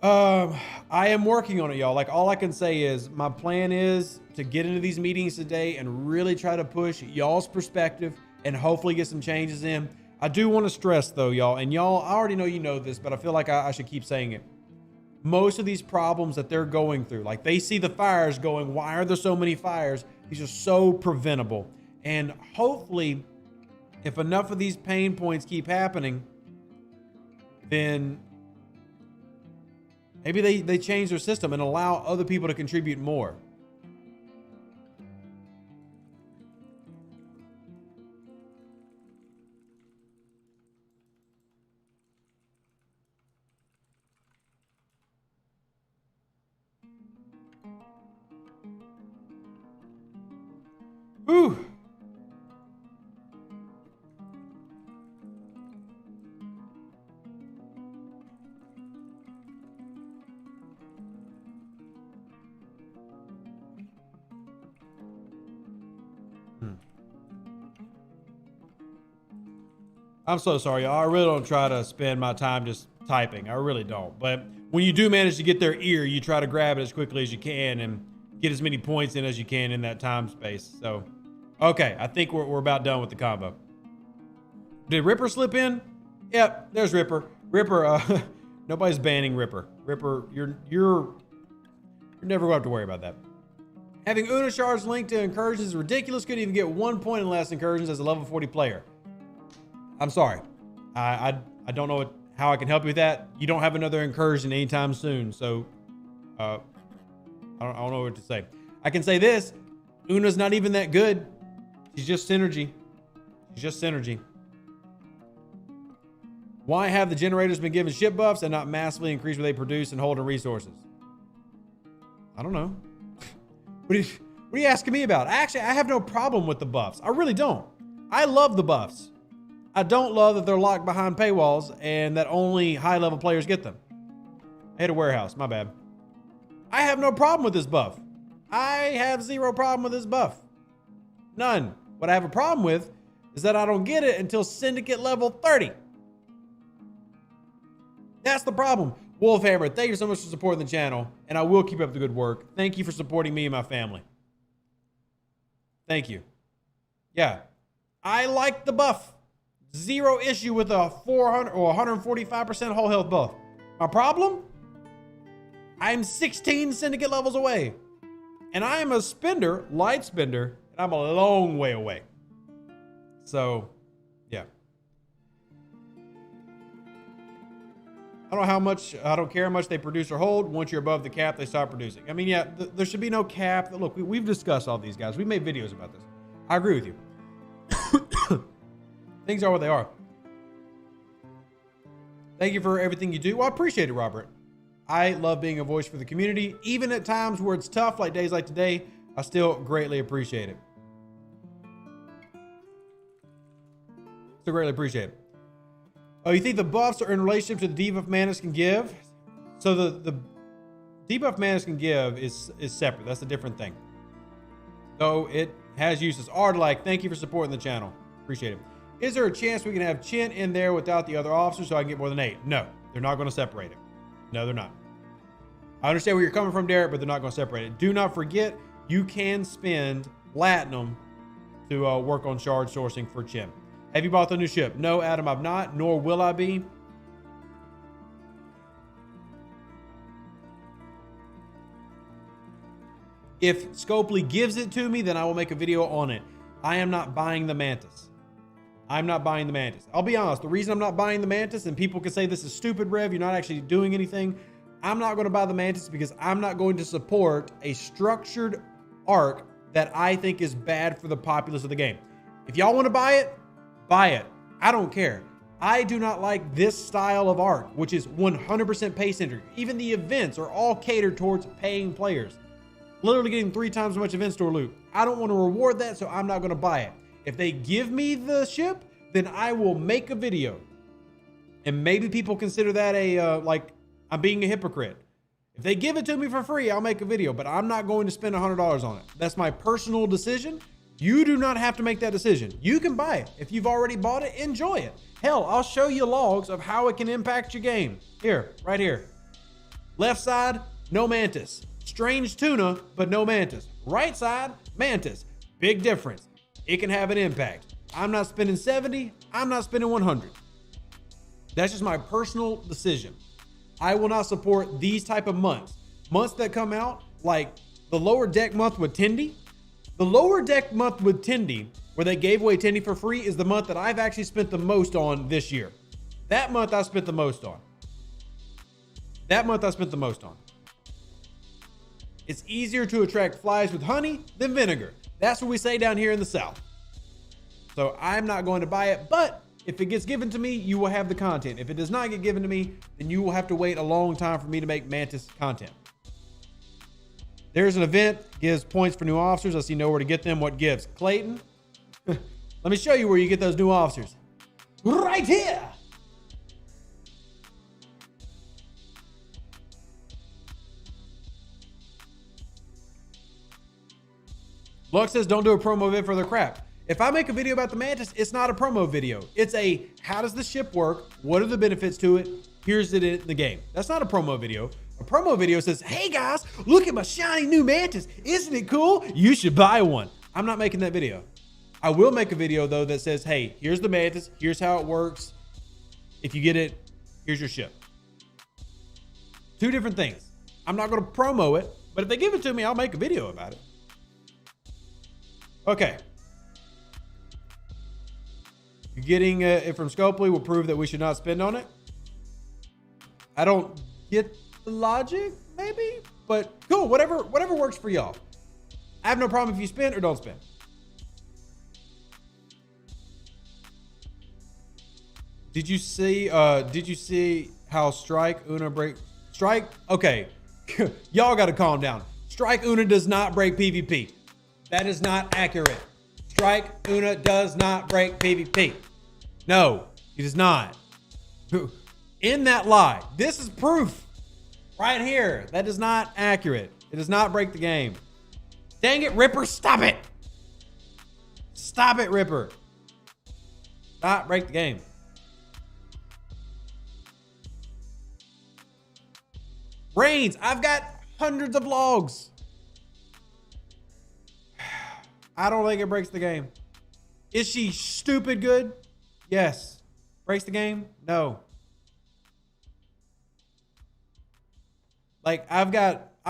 I am working on it, y'all. Like, all I can say is my plan is to get into these meetings today and really try to push y'all's perspective and hopefully get some changes in. I do want to stress though, y'all, and y'all, I already know you know this, but I feel like I should keep saying it. Most of these problems that they're going through, like they see the fires going, why are there so many fires? These are so preventable. And hopefully, if enough of these pain points keep happening, then maybe they change their system and allow other people to contribute more. Whew. I'm so sorry, y'all. I really don't try to spend my time just typing. I really don't. But when you do manage to get their ear, you try to grab it as quickly as you can and get as many points in as you can in that time space. So, okay, I think we're about done with the combo. Did Ripper slip in? Yep, there's Ripper. Ripper, nobody's banning Ripper. Ripper, you're never going to have to worry about that. Having Oona shards linked to incursions is ridiculous. Couldn't even get 1 point in last incursions as a level 40 player. I'm sorry. I don't know how I can help you with that. You don't have another incursion anytime soon, so I don't know what to say. I can say this: Oona's not even that good. She's just synergy. She's just synergy. Why have the generators been given ship buffs and not massively increased what they produce and hold in resources? I don't know. What are you asking me about? Actually, I have no problem with the buffs. I really don't. I love the buffs. I don't love that they're locked behind paywalls and that only high-level players get them. I hit a warehouse. My bad. I have no problem with this buff. I have zero problem with this buff. None. What I have a problem with is that I don't get it until Syndicate level 30. That's the problem. Wolfhammer, thank you so much for supporting the channel, and I will keep up the good work. Thank you for supporting me and my family. Thank you. Yeah, I like the buff. Zero issue with a 400 or 145% whole health buff. My problem? I'm 16 Syndicate levels away. And I am a spender, light spender, and I'm a long way away. So, yeah. I don't care how much they produce or hold. Once you're above the cap, they stop producing. I mean, yeah, there should be no cap. Look, we've discussed all these guys. We made videos about this. I agree with you. Things are what they are. Thank you for everything you do. Well, I appreciate it, Robert. I love being a voice for the community. Even at times where it's tough, like days like today, I still greatly appreciate it. Still greatly appreciate it. Oh, you think the buffs are in relationship to the debuff Mantis can give? So the debuff Mantis can give is separate. That's a different thing. Though it has uses. Ardlike, thank you for supporting the channel. Appreciate it. Is there a chance we can have Chin in there without the other officers so I can get more than 8? No, they're not going to separate it. No, they're not. I understand where you're coming from, Derek, but they're not going to separate it. Do not forget, you can spend Platinum to work on shard sourcing for Chin. Have you bought the new ship? No, Adam, I've not, nor will I be. If Scopely gives it to me, then I will make a video on it. I am not buying the Mantis. I'm not buying the Mantis. I'll be honest, the reason I'm not buying the Mantis, and people can say this is stupid, Rev, you're not actually doing anything. I'm not going to buy the Mantis because I'm not going to support a structured arc that I think is bad for the populace of the game. If y'all want to buy it, buy it. I don't care. I do not like this style of arc, which is 100% pay centered. Even the events are all catered towards paying players. Literally getting 3 times as much event store loot. I don't want to reward that, so I'm not going to buy it. If they give me the ship, then I will make a video. And maybe people consider that like I'm being a hypocrite. If they give it to me for free, I'll make a video, but I'm not going to spend $100 on it. That's my personal decision. You do not have to make that decision. You can buy it. If you've already bought it, enjoy it. Hell, I'll show you logs of how it can impact your game. Here, right here. Left side, no Mantis. Strange tuna, but no Mantis. Right side, Mantis. Big difference. It can have an impact. I'm not spending 70. I'm not spending 100. That's just my personal decision. I will not support these type of months. Months that come out, like the lower deck month with Tindy. The lower deck month with Tindy, where they gave away Tindy for free, is the month that I've actually spent the most on this year. That month I spent the most on. That month I spent the most on. It's easier to attract flies with honey than vinegar. That's what we say down here in the South. So I'm not going to buy it, but if it gets given to me, you will have the content. If it does not get given to me, then you will have to wait a long time for me to make Mantis content. There's an event, gives points for new officers. I see nowhere to get them. What gives? Clayton, let me show you where you get those new officers. Right here. Lux says, don't do a promo vid for their crap. If I make a video about the Mantis, it's not a promo video. It's a, how does the ship work? What are the benefits to it? Here's it in the game. That's not a promo video. A promo video says, hey guys, look at my shiny new Mantis. Isn't it cool? You should buy one. I'm not making that video. I will make a video though that says, hey, here's the Mantis. Here's how it works. If you get it, here's your ship. 2 different things. I'm not going to promo it, but if they give it to me, I'll make a video about it. Okay. Getting it from Scopely will prove that we should not spend on it. I don't get the logic, maybe, but cool. Whatever works for y'all. I have no problem if you spend or don't spend. Did you see how Strike Oona break Strike? Okay, y'all got to calm down. Strike Oona does not break PvP. That is not accurate. Strike Oona does not break PvP. No, he does not. In that lie, this is proof right here. That is not accurate. It does not break the game. Dang it, Ripper, stop it. Stop it, Ripper. Stop, break the game. Brains, I've got hundreds of logs. I don't think it breaks the game. Is she stupid good? Yes. Breaks the game? No. Like I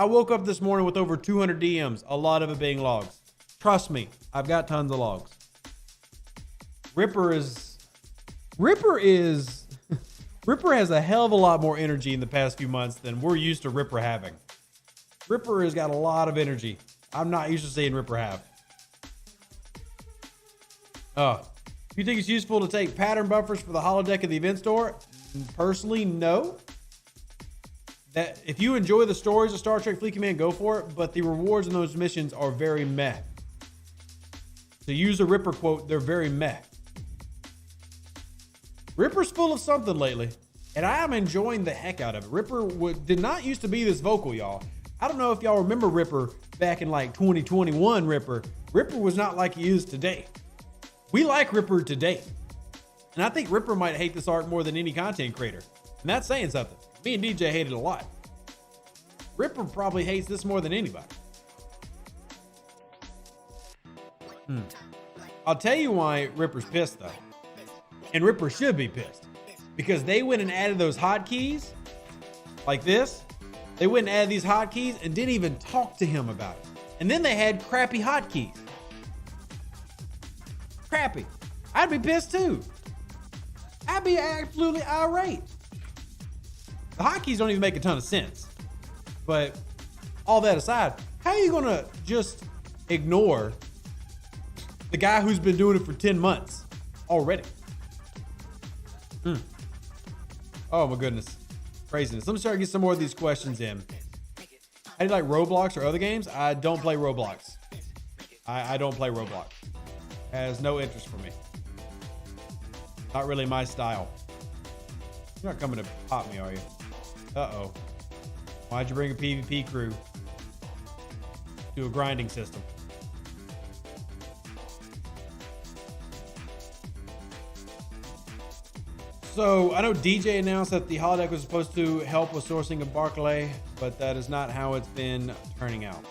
woke up this morning with over 200 DMs, a lot of it being logs. Trust me, I've got tons of logs. Ripper has a hell of a lot more energy in the past few months than we're used to Ripper having. Ripper has got a lot of energy. I'm not used to seeing Ripper have. Do you think it's useful to take pattern buffers for the holodeck of the event store? Personally, no. That if you enjoy the stories of Star Trek Fleet Command, go for it, but the rewards in those missions are very meh. To use a Ripper quote, they're very meh. Ripper's full of something lately, and I am enjoying the heck out of it. Ripper did not used to be this vocal, y'all. I don't know if y'all remember Ripper back in like 2021 Ripper. Ripper was not like he is today. We like Ripper today. And I think Ripper might hate this art more than any content creator. And that's saying something. Me and DJ hate it a lot. Ripper probably hates this more than anybody. I'll tell you why Ripper's pissed though. And Ripper should be pissed. Because they went and added those hotkeys like this. They went and added these hotkeys and didn't even talk to him about it. And then they had crappy hotkeys. Crappy. I'd be pissed too. I'd be absolutely irate. The hotkeys don't even make a ton of sense. But all that aside, how are you gonna just ignore the guy who's been doing it for 10 months already? Oh my goodness. Craziness. Let me start to get some more of these questions in. How do you like Roblox or other games? I don't play Roblox. I don't play Roblox. Has no interest for me. Not really my style. You're not coming to pop me, are you? Uh-oh. Why'd you bring a PvP crew to a grinding system? So I know DJ announced that the holodeck was supposed to help with sourcing of Barclay, but that is not how it's been turning out.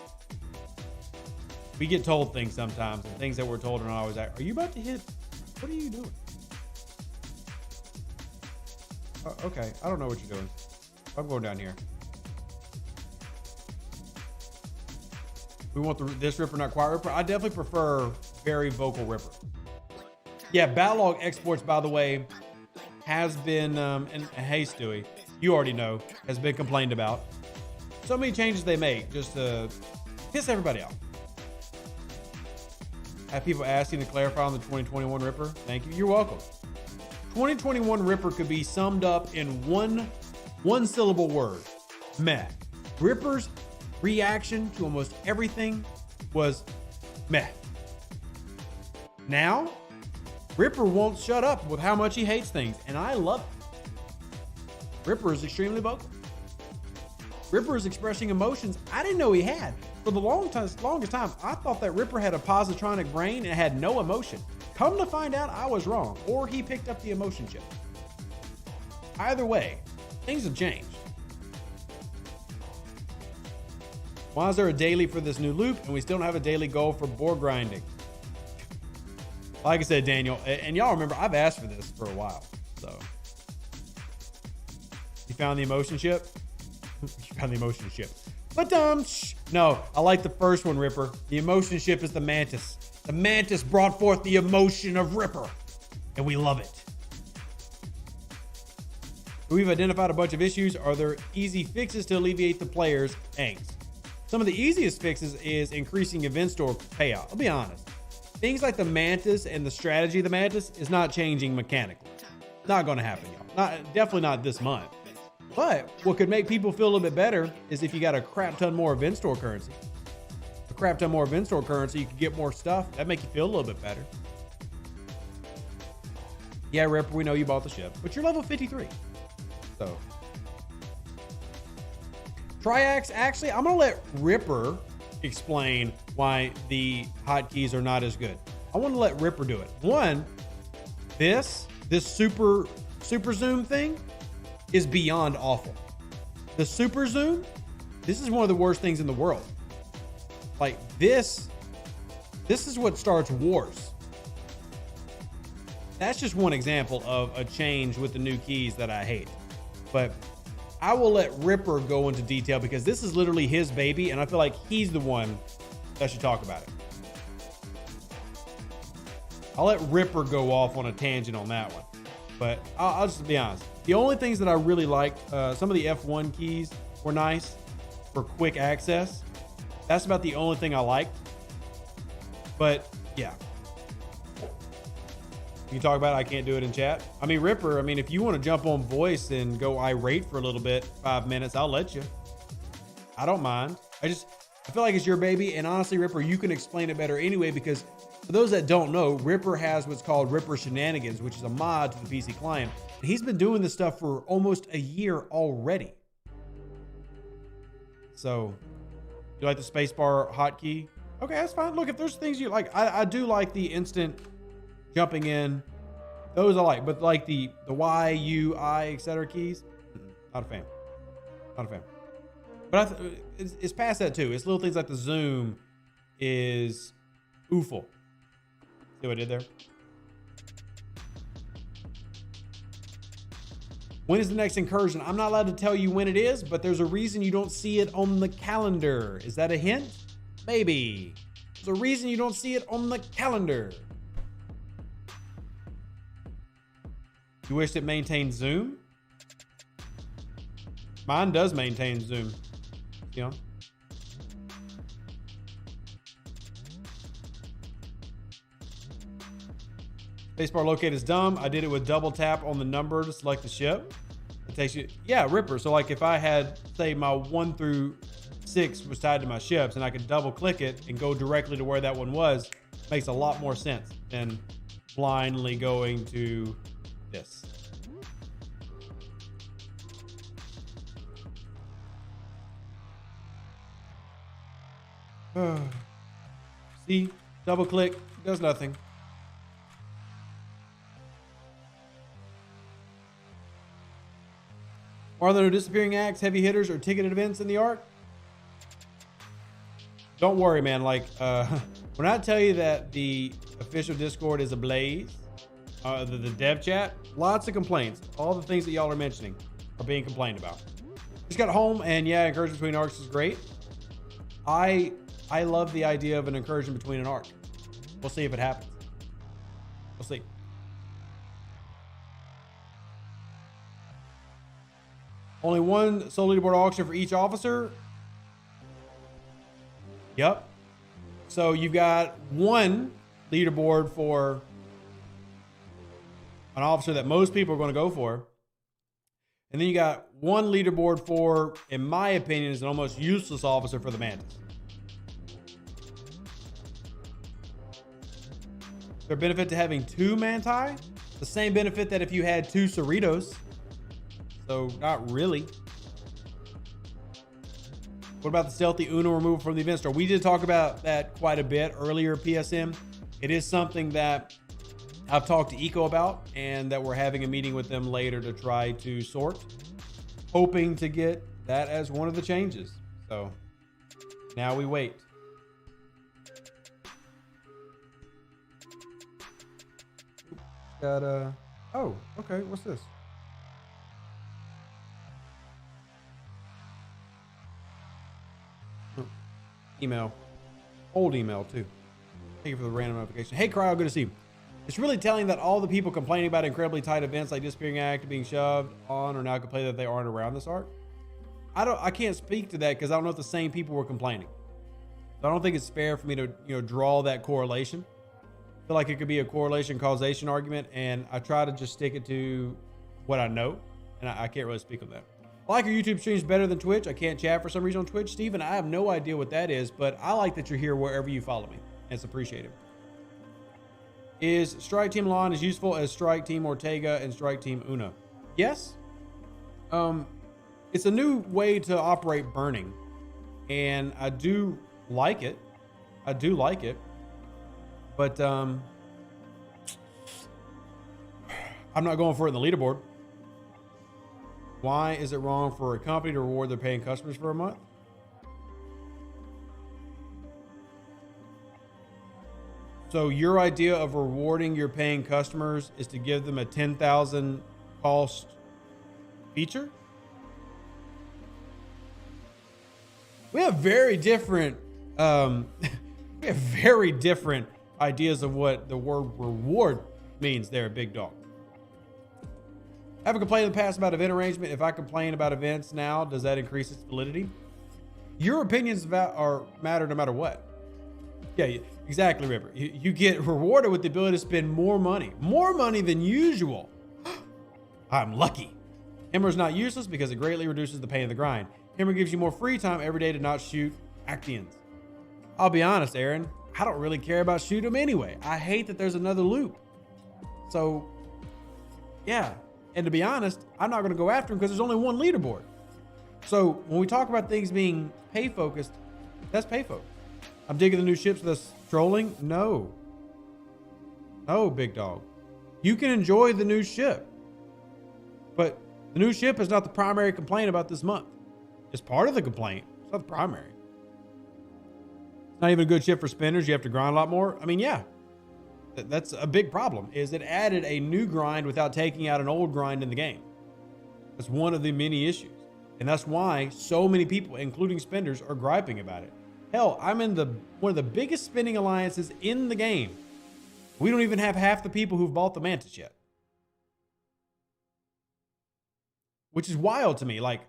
We get told things sometimes, and things that we're told are not always accurate. Are you about to hit? What are you doing? Oh, okay, I don't know what you're doing. I'm going down here. We want this Ripper, not quiet Ripper. I definitely prefer very vocal Ripper. Yeah, Battlelog exports, by the way, has been, and hey Stewie, you already know, has been complained about. So many changes they make just to piss everybody off. Have people asking to clarify on the 2021 Ripper. Thank you. You're welcome. 2021 Ripper could be summed up in one syllable word. Meh. Ripper's reaction to almost everything was meh. Now, Ripper won't shut up with how much he hates things, and I love it. Ripper is extremely vocal. Ripper is expressing emotions I didn't know he had. For the longest time, I thought that Ripper had a positronic brain and had no emotion. Come to find out, I was wrong, or he picked up the emotion chip. Either way, things have changed. Why is there a daily for this new loop, and we still don't have a daily goal for board grinding? Like I said, Daniel, and y'all remember, I've asked for this for a while, so. You found the emotion chip? You found the emotion chip. But no, I like the first one, Ripper. The emotion ship is the Mantis. The Mantis brought forth the emotion of Ripper, and we love it. We've identified a bunch of issues. Are there easy fixes to alleviate the players' angst? Some of the easiest fixes is increasing event store payout. I'll be honest. Things like the Mantis and the strategy of the Mantis is not changing mechanically. Not going to happen, y'all. Definitely not this month. But what could make people feel a little bit better is if you got a crap ton more event store currency. A crap ton more event store currency, you can get more stuff. That make you feel a little bit better. Yeah, Ripper, we know you bought the ship, but you're level 53. So. Triax, actually, I'm going to let Ripper explain why the hotkeys are not as good. I want to let Ripper do it. One, this super zoom thing is beyond awful. The super zoom, this is one of the worst things in the world. Like this is what starts wars. That's just one example of a change with the new keys that I hate. But I will let Ripper go into detail because this is literally his baby, and I feel like he's the one that should talk about it. I'll let Ripper go off on a tangent on that one. But I'll just be honest. The only things that I really liked, some of the F1 keys were nice for quick access. That's about the only thing I liked. But yeah. You can talk about it. I can't do it in chat. I mean, Ripper, I mean, if you want to jump on voice and go irate for a little bit, 5 minutes, I'll let you. I don't mind. I feel like it's your baby. And honestly, Ripper, you can explain it better anyway, because for those that don't know, Ripper has what's called Ripper Shenanigans, which is a mod to the PC client. And he's been doing this stuff for almost a year already. So, you like the spacebar hotkey? Okay, that's fine. Look, if there's things you like, I do like the instant jumping in. Those I like, but like the Y, U, I, etc. keys, not a fan. Not a fan. But it's past that too. It's little things like the zoom is ooful. See what I did there? When is the next incursion? I'm not allowed to tell you when it is, but there's a reason you don't see it on the calendar. Is that a hint? Maybe. There's a reason you don't see it on the calendar. You wish it maintained zoom? Mine does maintain zoom. You know? Spacebar locate is dumb. I did it with double tap on the number to select the ship. It takes you, yeah, Ripper. So like if I had, say my 1 through 6 was tied to my ships and I could double click it and go directly to where that one was, makes a lot more sense than blindly going to this. See, double click, does nothing. Are there no disappearing acts, heavy hitters, or ticketed events in the arc? Don't worry, man. Like, when I tell you that the official Discord is ablaze, the dev chat, lots of complaints. All the things that y'all are mentioning are being complained about. Just got home, and yeah, incursion between arcs is great. I love the idea of an incursion between an arc. We'll see if it happens. We'll see. Only one solo leaderboard auction for each officer. Yep. So you've got one leaderboard for an officer that most people are going to go for. And then you got one leaderboard for, in my opinion, is an almost useless officer for the Mantis. Is there a benefit to having 2 Manti? The same benefit that if you had 2 Cerritos. So not really. What about the stealthy Oona removal from the event store? We did talk about that quite a bit earlier, PSM. It is something that I've talked to Eco about and that we're having a meeting with them later to try to sort. Hoping to get that as one of the changes. So now we wait. Got oh, okay, what's this? Email, old email too. Thank you for the random notification. Hey Cryo, good to see you. It's really telling that all the people complaining about incredibly tight events like disappearing act being shoved on are now complaining that they aren't around this arc. I can't speak to that because I don't know if the same people were complaining. So I don't think it's fair for me to draw that correlation. I feel like it could be a correlation causation argument, and I try to just stick it to what I know, and I can't really speak on that. Like your YouTube streams better than Twitch. I can't chat for some reason on Twitch. Steven, I have no idea what that is, but I like that you're here wherever you follow me. It's appreciated. Is Strike Team Lon as useful as Strike Team Ortega and Strike Team Oona? Yes. It's a new way to operate burning, and I do like it. I do like it, but I'm not going for it in the leaderboard. Why is it wrong for a company to reward their paying customers for a month? So your idea of rewarding your paying customers is to give them a 10,000 cost feature? We have very different ideas of what the word reward means there, big dog. I have a complaint in the past about event arrangement. If I complain about events now, does that increase its validity? Your opinions matter no matter what. Yeah, exactly, Ripper. You get rewarded with the ability to spend more money than usual. I'm lucky. Hammer's not useless because it greatly reduces the pain of the grind. Hammer gives you more free time every day to not shoot Actians. I'll be honest, Aaron, I don't really care about shoot them anyway. I hate that there's another loop. So, yeah. And to be honest, I'm not going to go after him because there's only one leaderboard. So when we talk about things being pay focused, that's pay focused. I'm digging the new ships that's trolling. No, big dog. You can enjoy the new ship, but the new ship is not the primary complaint about this month. It's part of the complaint. It's not the primary. It's not even a good ship for spinners. You have to grind a lot more. I mean, yeah. That's a big problem, is it added a new grind without taking out an old grind in the game. That's one of the many issues. And that's why so many people, including spinners, are griping about it. Hell, I'm in one of the biggest spinning alliances in the game. We don't even have half the people who've bought the Mantis yet. Which is wild to me. Like,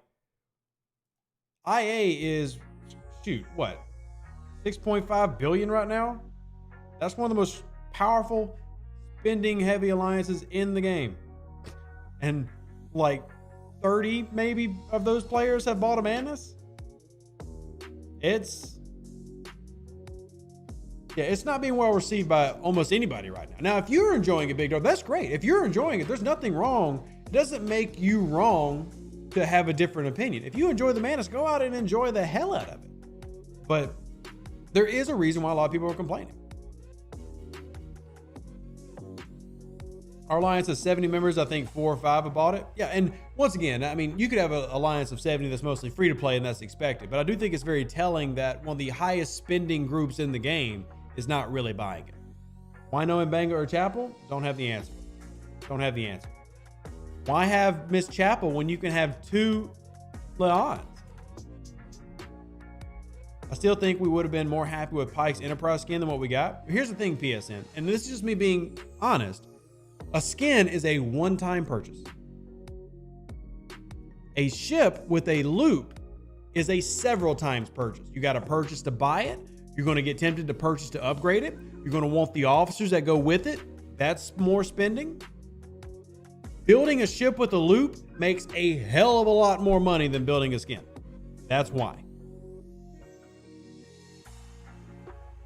IA is, shoot, what? 6.5 billion right now? That's one of the most powerful spending heavy alliances in the game, and like 30 maybe of those players have bought a Mantis. It's not being well received by almost anybody right now. Now if you're enjoying it, big dog, that's great. If you're enjoying it, there's nothing wrong. It doesn't make you wrong to have a different opinion. If you enjoy the Mantis, go out and enjoy the hell out of it. But there is a reason why a lot of people are complaining. Our alliance has 70 members. I think 4 or 5 have bought it. Yeah, and once again, I mean, you could have an alliance of 70 that's mostly free to play, and that's expected. But I do think it's very telling that one of the highest spending groups in the game is not really buying it. Why no Mbanga or Chapel? Don't have the answer. Don't have the answer. Why have Miss Chapel when you can have 2 Leons? I still think we would have been more happy with Pike's Enterprise skin than what we got. Here's the thing, PSN, and this is just me being honest. A skin is a one-time purchase. A ship with a loop is a several times purchase. You got to purchase to buy it. You're going to get tempted to purchase to upgrade it. You're going to want the officers that go with it. That's more spending. Building a ship with a loop makes a hell of a lot more money than building a skin. That's why.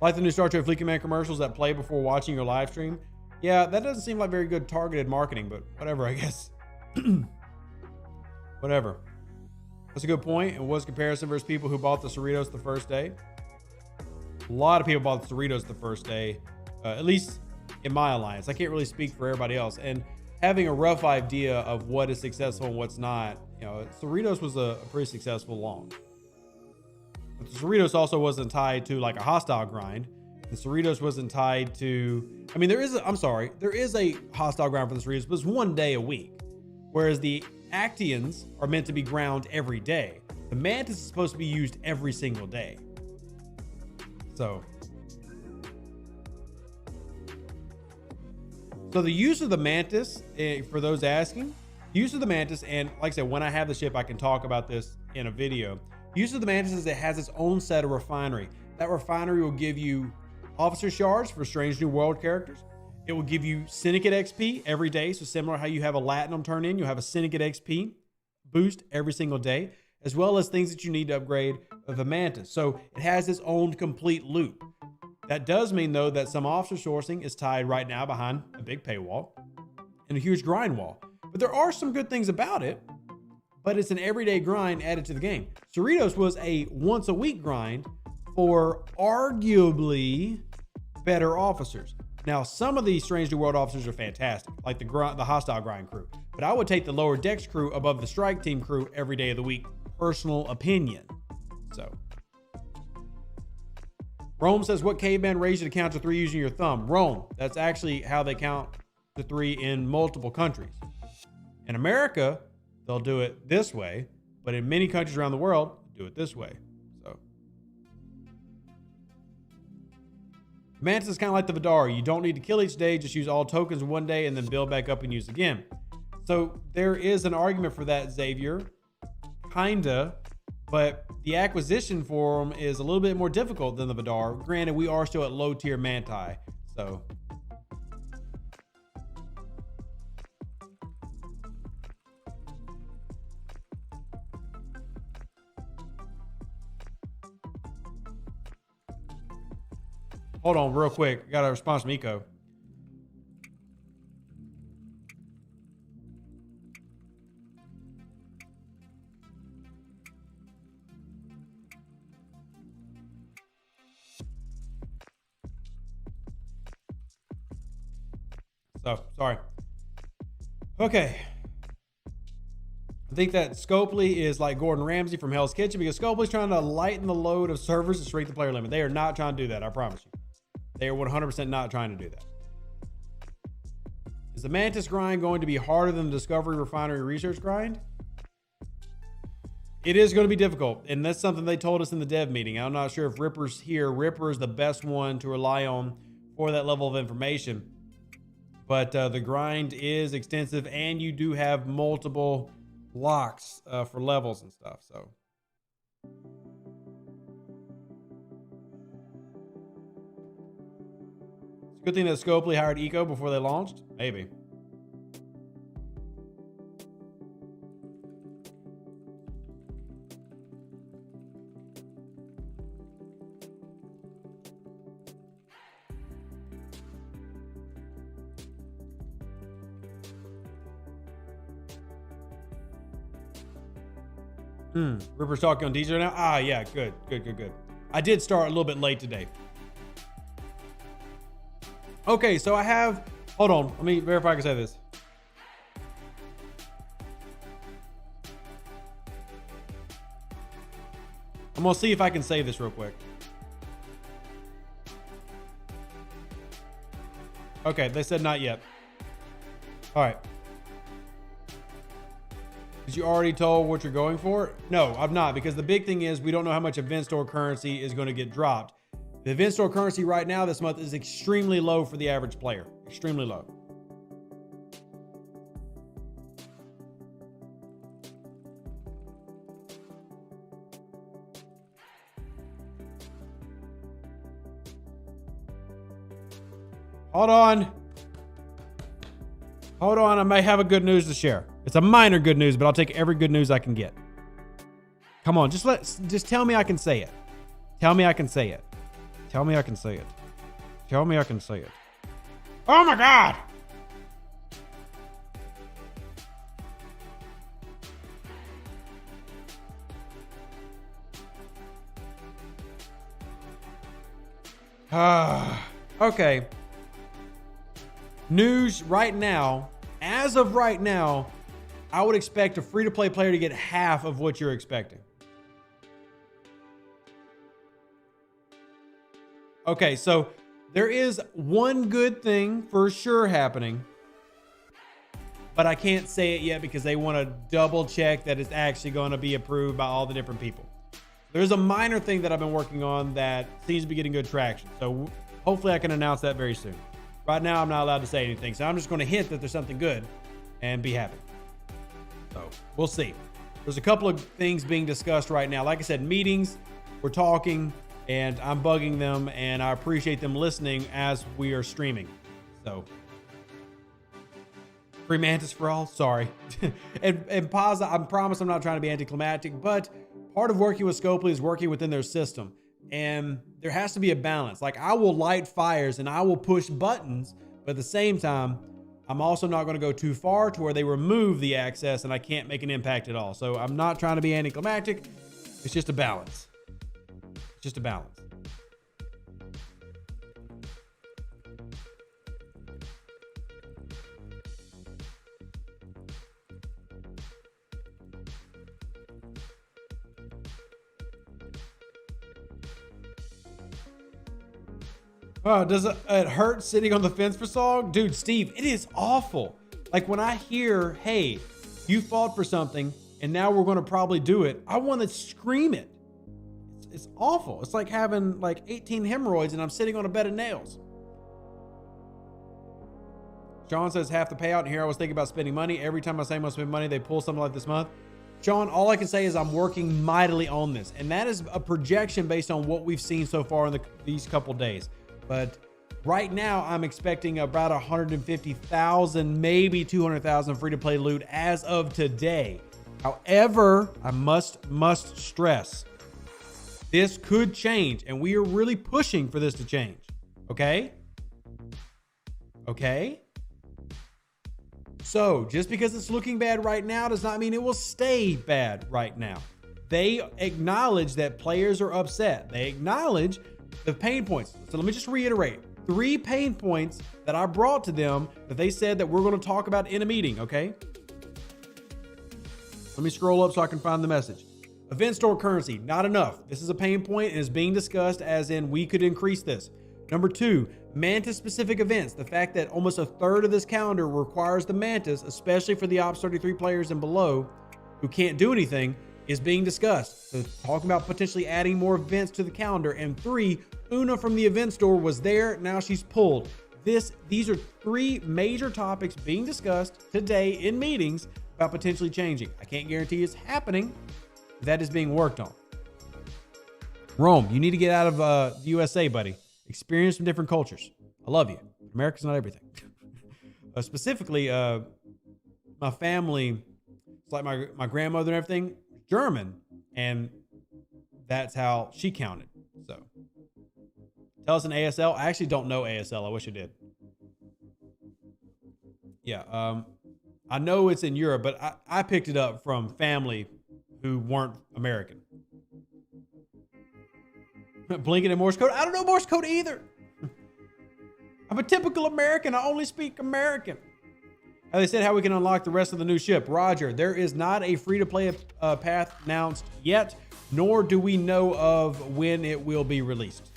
Like the new Star Trek Fleet Command commercials that play before watching your live stream. Yeah, that doesn't seem like very good targeted marketing, but whatever, I guess. Whatever. That's a good point. It was comparison versus people who bought the Cerritos the first day. A lot of people bought the Cerritos the first day, at least in my alliance. I can't really speak for everybody else. And having a rough idea of what is successful and what's not, you know, Cerritos was a pretty successful launch. But the Cerritos also wasn't tied to like a hostile grind. The Cerritos wasn't tied to, I mean, there is a hostile grind for the Cerritos, but it's 1 day a week. Whereas the Actians are meant to be ground every day. The Mantis is supposed to be used every single day. So the use of the Mantis, for those asking, use of the Mantis, and like I said, when I have the ship, I can talk about this in a video. Use of the Mantis is it has its own set of refinery. That refinery will give you officer shards for Strange New World characters. It will give you Syndicate XP every day. So similar how you have a Latinum turn in, you'll have a Syndicate XP boost every single day, as well as things that you need to upgrade of the Mantis. So it has its own complete loop. That does mean, though, that some officer sourcing is tied right now behind a big paywall and a huge grind wall. But there are some good things about it, but it's an everyday grind added to the game. Cerritos was a once a week grind for arguably better officers. Now, some of these Strange New World officers are fantastic, like the hostile grind crew, but I would take the lower decks crew above the strike team crew every day of the week. Personal opinion. So Rome says, what caveman raised you to count to 3 using your thumb? Rome. That's actually how they count to 3 in multiple countries. In America, they'll do it this way, but in many countries around the world, do it this way. So Mantis is kind of like the Vidar. You don't need to kill each day, just use all tokens one day and then build back up and use again. So there is an argument for that, Xavier. Kinda, but the acquisition for them is a little bit more difficult than the Vidar. Granted, we are still at low tier Manti, so. Hold on real quick. Got a response from Eco. So, sorry. Okay. I think that Scopely is like Gordon Ramsay from Hell's Kitchen, because Scopely's trying to lighten the load of servers and shrink the player limit. They are not trying to do that, I promise you. They are 100% not trying to do that. Is the Mantis grind going to be harder than the Discovery Refinery Research grind? It is going to be difficult, and that's something they told us in the dev meeting. I'm not sure if Ripper's here. Ripper is the best one to rely on for that level of information. But the grind is extensive, and you do have multiple locks for levels and stuff. So it's a good thing that Scopely hired Eco before they launched. Maybe. Ripper's talking on DJ now. Ah, yeah, good. I did start a little bit late today. Okay, so I have, hold on, let me verify I can say this. I'm gonna see if I can say this real quick. Okay, they said not yet. All right. Did you already told what you're going for? No, I've not, because the big thing is we don't know how much event store currency is going to get dropped. The event store currency right now this month is extremely low for the average player. Extremely low. Hold on. Hold on, I may have a good news to share. It's a minor good news, but I'll take every good news I can get. Come on, just tell me I can say it. Tell me I can say it. Tell me I can say it. Tell me I can say it. Oh my God! Okay. News right now, as of right now, I would expect a free-to-play player to get half of what you're expecting. Okay, so there is one good thing for sure happening, but I can't say it yet because they want to double check that it's actually going to be approved by all the different people. There's a minor thing that I've been working on that seems to be getting good traction. So hopefully I can announce that very soon. Right now, I'm not allowed to say anything. So I'm just going to hint that there's something good and be happy. So we'll see. There's a couple of things being discussed right now. Like I said, meetings, we're talking, and I'm bugging them, and I appreciate them listening as we are streaming. So Free Mantis for all. Sorry. and pause. I promise I'm not trying to be anticlimactic, but part of working with Scopely is working within their system. And there has to be a balance. Like, I will light fires and I will push buttons, but at the same time, I'm also not going to go too far to where they remove the access and I can't make an impact at all. So I'm not trying to be anticlimactic. It's just a balance. It's just a balance. Oh, does it hurt sitting on the fence for song? Dude, Steve, it is awful. Like, when I hear, hey, you fought for something and now we're going to probably do it, I want to scream it. It's awful. It's like having like 18 hemorrhoids and I'm sitting on a bed of nails. Sean says half the payout. And here I was thinking about spending money. Every time I say I'm going to spend money, they pull something like this month. Sean, all I can say is I'm working mightily on this. And that is a projection based on what we've seen so far in these couple days. But right now, I'm expecting about 150,000, maybe 200,000 free-to-play loot as of today. However, I must stress, this could change, and we are really pushing for this to change. Okay? Okay? So, just because it's looking bad right now does not mean it will stay bad right now. They acknowledge that players are upset. They acknowledge the pain points. So let me just reiterate 3 pain points that I brought to them that they said that we're going to talk about in a meeting. Okay. Let me scroll up so I can find the message. Event store currency, not enough. This is a pain point and is being discussed as in we could increase this. Number 2, Mantis specific events. The fact that almost a third of this calendar requires the Mantis, especially for the Ops 33 players and below who can't do anything, is being discussed. So talking about potentially adding more events to the calendar. And 3, Oona from the event store was there. Now she's pulled. These are 3 major topics being discussed today in meetings about potentially changing. I can't guarantee it's happening. That is being worked on. Rome, you need to get out of the USA, buddy. Experience some different cultures. I love you. America's not everything. Specifically, my family, it's like my grandmother and everything, German, and that's how she counted. So tell us an ASL. I actually don't know ASL. I wish I did. Yeah, I know it's in Europe, but I picked it up from family who weren't American. Blinking in Morse code. I don't know Morse code either. I'm a typical American. I only speak American. They said how we can unlock the rest of the new ship. Roger, there is not a free-to-play path announced yet, nor do we know of when it will be released.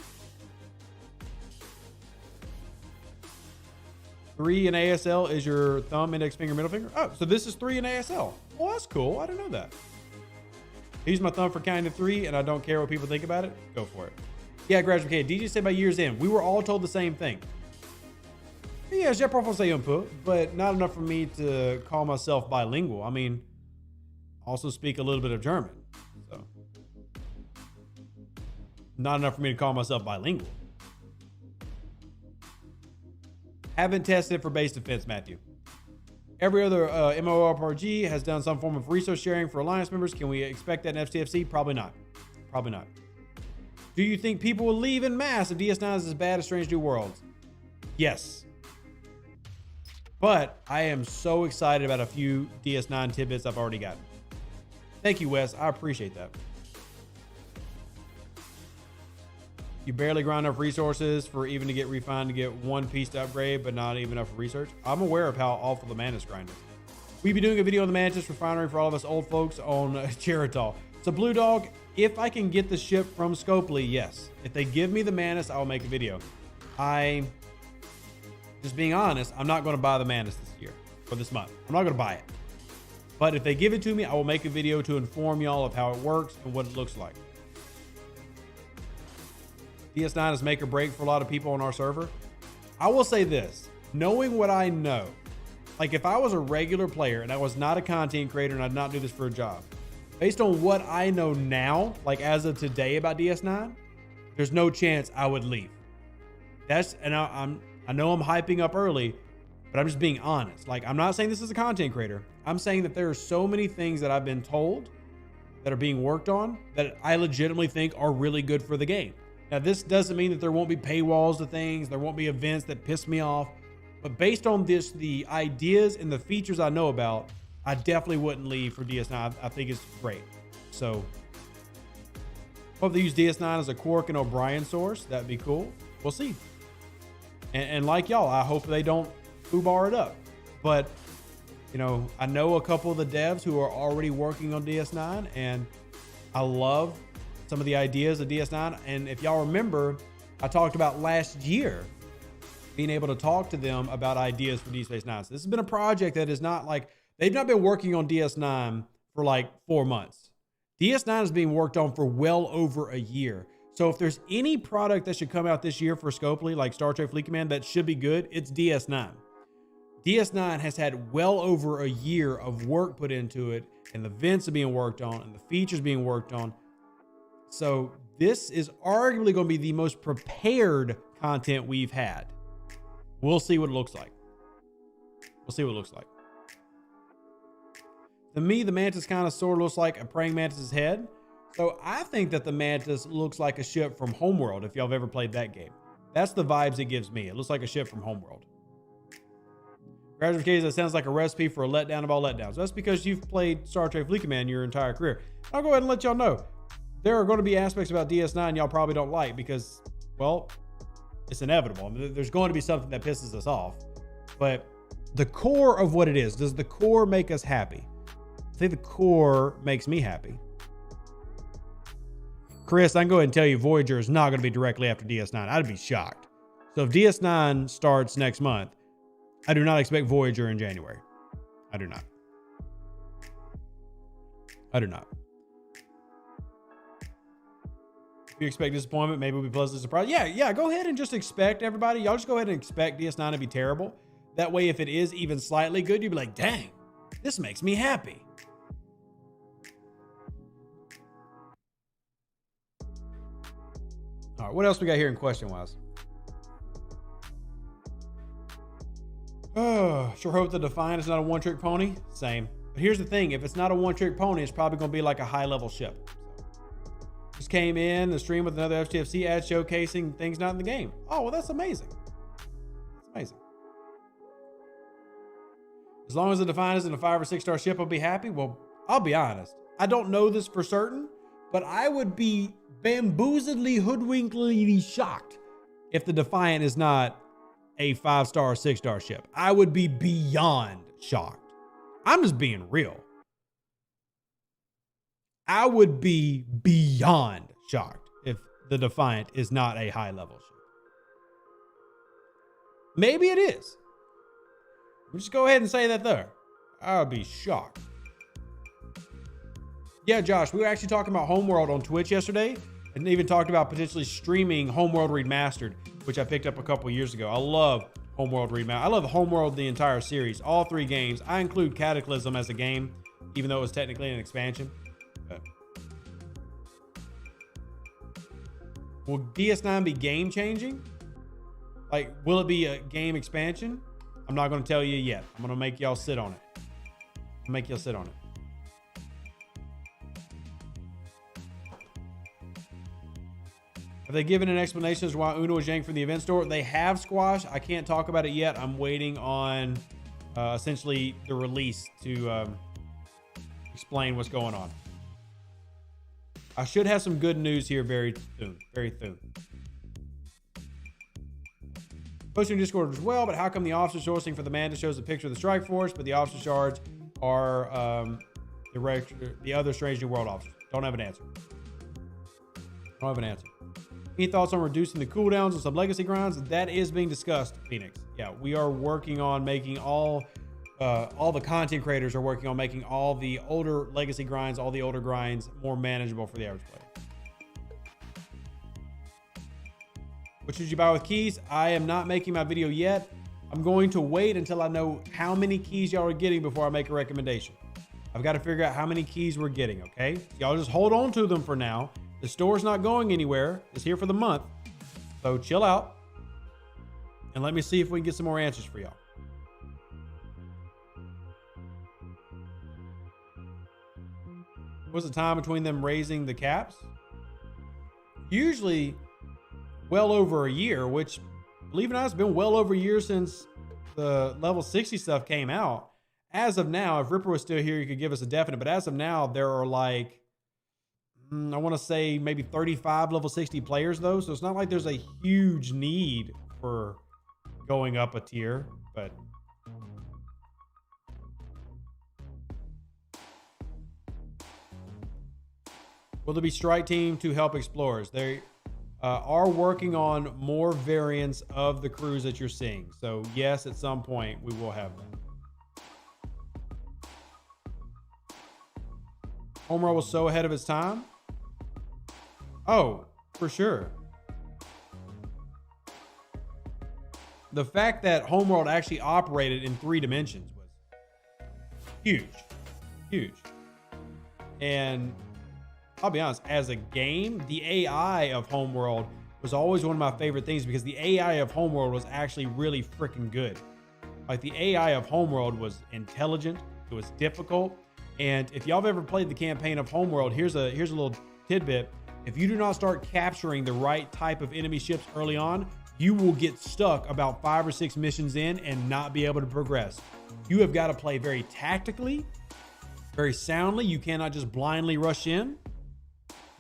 3 in ASL is your thumb, index finger, middle finger. Oh, so this is 3 in ASL. Well, that's cool. I didn't know that. I use my thumb for counting to 3, and I don't care what people think about it. Go for it. Yeah, Graduate Kid. DJ said by year's end. We were all told the same thing. Yeah, j'ai proposé un peu, but not enough for me to call myself bilingual. I mean, also speak a little bit of German. So, not enough for me to call myself bilingual. Haven't tested it for base defense, Matthew. Every other MMORPG has done some form of resource sharing for Alliance members. Can we expect that in STFC? Probably not. Probably not. Do you think people will leave in mass if DS9 is as bad as Strange New Worlds? Yes. But I am so excited about a few DS9 tidbits I've already gotten. Thank you, Wes. I appreciate that. You barely grind enough resources for even to get refined to get one piece to upgrade, but not even enough for research. I'm aware of how awful the Mantis grind is. We'll be doing a video on the Mantis refinery for all of us old folks on Cheritol. So Blue Dog, if I can get the ship from Scopely, yes. If they give me the Mantis, I will make a video. Just being honest, I'm not going to buy the Mantis this year or this month. I'm not going to buy it. But if they give it to me, I will make a video to inform y'all of how it works and what it looks like. DS9 is make or break for a lot of people on our server. I will say this, knowing what I know, like if I was a regular player and I was not a content creator and I did not do this for a job, based on what I know now, like as of today about DS9, there's no chance I would leave. I know I'm hyping up early, but I'm just being honest. Like, I'm not saying this is a content creator. I'm saying that there are so many things that I've been told that are being worked on that I legitimately think are really good for the game. Now, this doesn't mean that there won't be paywalls to things. There won't be events that piss me off. But based on this, the ideas and the features I know about, I definitely wouldn't leave for DS9. I think it's great. So, hope they use DS9 as a Quark and O'Brien source. That'd be cool. We'll see. And like y'all, I hope they don't foobar it up. But, you know, I know a couple of the devs who are already working on DS9, and I love some of the ideas of DS9. And if y'all remember, I talked about last year being able to talk to them about ideas for Deep Space Nine. So this has been a project that is not like, they've not been working on DS9 for like 4 months. DS9 is being worked on for well over a year. So if there's any product that should come out this year for Scopely, like Star Trek Fleet Command, that should be good, it's DS9. DS9 has had well over a year of work put into it, and the vents are being worked on, and the features being worked on. So this is arguably going to be the most prepared content we've had. We'll see what it looks like. We'll see what it looks like. To me, the Mantis kind of sort of looks like a praying mantis's head. So I think that the Mantis looks like a ship from Homeworld, if y'all have ever played that game. That's the vibes it gives me. It looks like a ship from Homeworld. Graduate Case, that sounds like a recipe for a letdown of all letdowns. That's because you've played Star Trek Fleet Command your entire career. I'll go ahead and let y'all know. There are going to be aspects about DS9 y'all probably don't like because, well, it's inevitable. I mean, there's going to be something that pisses us off. But the core of what it is, does the core make us happy? I think the core makes me happy. Chris, I can go ahead and tell you Voyager is not going to be directly after DS9. I'd be shocked. So if DS9 starts next month, I do not expect Voyager in January. I do not. I do not. If you expect disappointment, maybe we'll be pleasantly surprised. Yeah, go ahead and just expect, everybody. Y'all just go ahead and expect DS9 to be terrible. That way, if it is even slightly good, you'll be like, dang, this makes me happy. All right, what else we got here in question-wise? Oh, sure hope the Defiant is not a one-trick pony. Same. But here's the thing. If it's not a one-trick pony, it's probably going to be like a high-level ship. Just came in the stream with another STFC ad showcasing things not in the game. Oh, well, that's amazing. That's amazing. As long as the Defiant isn't a 5 or 6 star ship, I'll be happy. Well, I'll be honest. I don't know this for certain, but I would be bamboozledly, hoodwinkedly shocked if the Defiant is not a 5 star or 6 star ship. I would be beyond shocked. I'm just being real. I would be beyond shocked if the Defiant is not a high level ship. Maybe it is. Just go ahead and say that there. I would be shocked. Yeah, Josh, we were actually talking about Homeworld on Twitch yesterday and even talked about potentially streaming Homeworld Remastered, which I picked up a couple years ago. I love Homeworld Remastered. I love Homeworld, the entire series, all 3 games. I include Cataclysm as a game, even though it was technically an expansion. But will DS9 be game changing? Like, will it be a game expansion? I'm not going to tell you yet. I'm going to make y'all sit on it. Have they given an explanation as to why Oona was yanked from the event store? They have, Squash. I can't talk about it yet. I'm waiting on essentially the release to explain what's going on. I should have some good news here very soon. Very soon. Posting in Discord as well, but how come the officer sourcing for the Mantis shows a picture of the Strike Force, but the officer shards are the other Strange New World officers? Don't have an answer. Any thoughts on reducing the cooldowns on some legacy grinds? That is being discussed, Phoenix. Yeah, we are working on making all the content creators are working on making all the older legacy grinds, all the older grinds more manageable for the average player. What should you buy with keys? I am not making my video yet. I'm going to wait until I know how many keys y'all are getting before I make a recommendation. I've got to figure out how many keys we're getting, okay? Y'all just hold on to them for now. The store's not going anywhere. It's here for the month. So chill out. And let me see if we can get some more answers for y'all. What's the time between them raising the caps? Usually well over a year, which, believe it or not, it's been well over a year since the level 60 stuff came out. As of now, if Ripper was still here, he could give us a definite, but as of now, there are like, I want to say maybe 35 level 60 players though. So it's not like there's a huge need for going up a tier, but will there be strike team to help explorers? They are working on more variants of the crews that you're seeing. So yes, at some point we will have them. Homeworld was so ahead of its time. Oh, for sure. The fact that Homeworld actually operated in 3 dimensions was huge, huge. And I'll be honest, as a game, the AI of Homeworld was always one of my favorite things because the AI of Homeworld was actually really freaking good. Like the AI of Homeworld was intelligent, it was difficult. And if y'all have ever played the campaign of Homeworld, here's a little tidbit. If you do not start capturing the right type of enemy ships early on, you will get stuck about 5 or 6 missions in and not be able to progress. You have got to play very tactically, very soundly. You cannot just blindly rush in.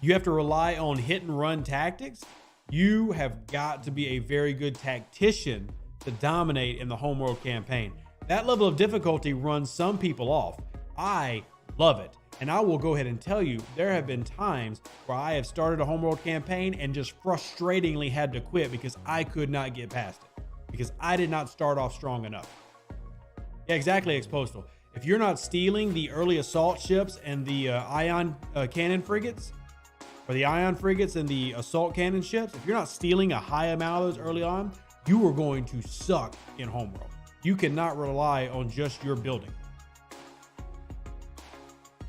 You have to rely on hit and run tactics. You have got to be a very good tactician to dominate in the Homeworld campaign. That level of difficulty runs some people off. I love it. And I will go ahead and tell you, there have been times where I have started a Homeworld campaign and just frustratingly had to quit because I could not get past it because I did not start off strong enough. Yeah, exactly, Expostal. If you're not stealing the early assault ships and the ion cannon frigates, or the ion frigates and the assault cannon ships, if you're not stealing a high amount of those early on, you are going to suck in Homeworld. You cannot rely on just your building.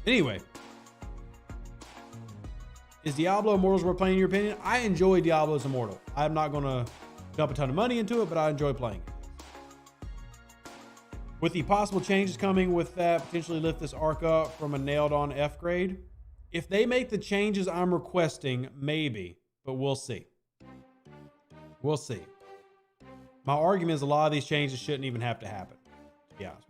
Anyway, is Diablo Immortals worth playing in your opinion? I enjoy Diablo's Immortal. I'm not going to dump a ton of money into it, but I enjoy playing it. With the possible changes coming with that, potentially lift this arc up from a nailed on F grade. If they make the changes I'm requesting, maybe, but we'll see. We'll see. My argument is a lot of these changes shouldn't even have to happen, to be honest with you.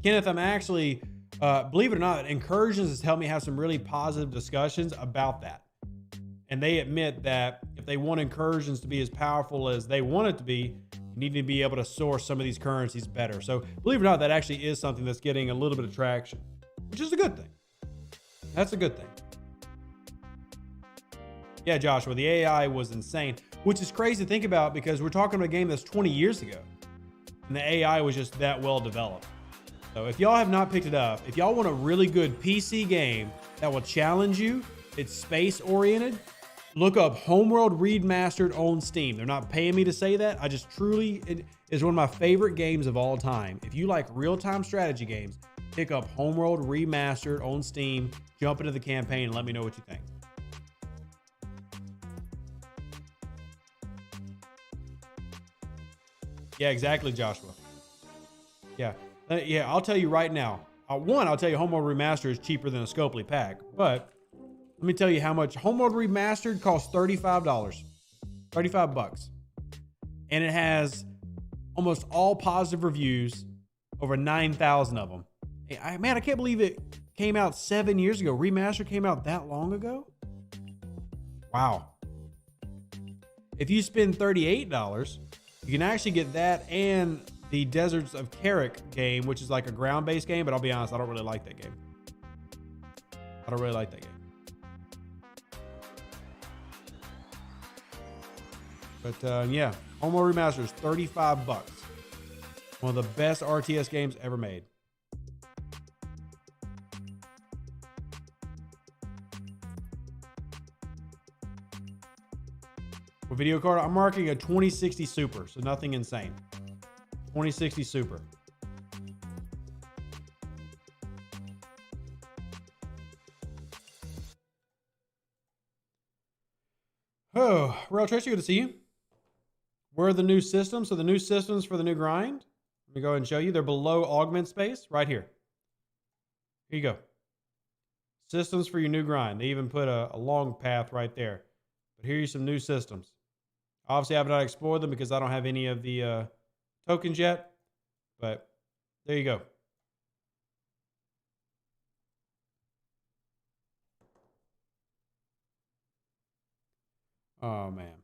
Kenneth, I'm actually, believe it or not, Incursions has helped me have some really positive discussions about that. And they admit that if they want Incursions to be as powerful as they want it to be, you need to be able to source some of these currencies better. So believe it or not, that actually is something that's getting a little bit of traction, which is a good thing. That's a good thing. Yeah, Joshua, the AI was insane, which is crazy to think about because we're talking about a game that's 20 years ago and the AI was just that well developed. So if y'all have not picked it up, if y'all want a really good PC game that will challenge you, it's space oriented, look up Homeworld Remastered on Steam. They're not paying me to say that. I just truly, it is one of my favorite games of all time. If you like real-time strategy games, pick up Homeworld Remastered on Steam, jump into the campaign and let me know what you think. Yeah, exactly, Joshua. Yeah. Yeah, I'll tell you right now. One, I'll tell you Homeworld Remastered is cheaper than a Scopely pack, but let me tell you how much Homeworld Remastered costs. $35. 35 bucks. And it has almost all positive reviews, over 9,000 of them. Hey, man, I can't believe it came out 7 years ago. Remastered came out that long ago? Wow. If you spend $38, you can actually get that and the Deserts of Carrick game, which is like a ground-based game, but I'll be honest, I don't really like that game. I don't really like that game. But yeah, Homeworld Remastered is 35 bucks. One of the best RTS games ever made. What video card? I'm marking a 2060 Super, so nothing insane. 2060 Super. Oh, Real Tracy, good to see you. Where are the new systems? So the new systems for the new grind, let me go ahead and show you. They're below augment space right here. Here you go. Systems for your new grind. They even put a long path right there. But here are some new systems. Obviously, I have not explored them because I don't have any of the tokens yet. But there you go. Oh, man.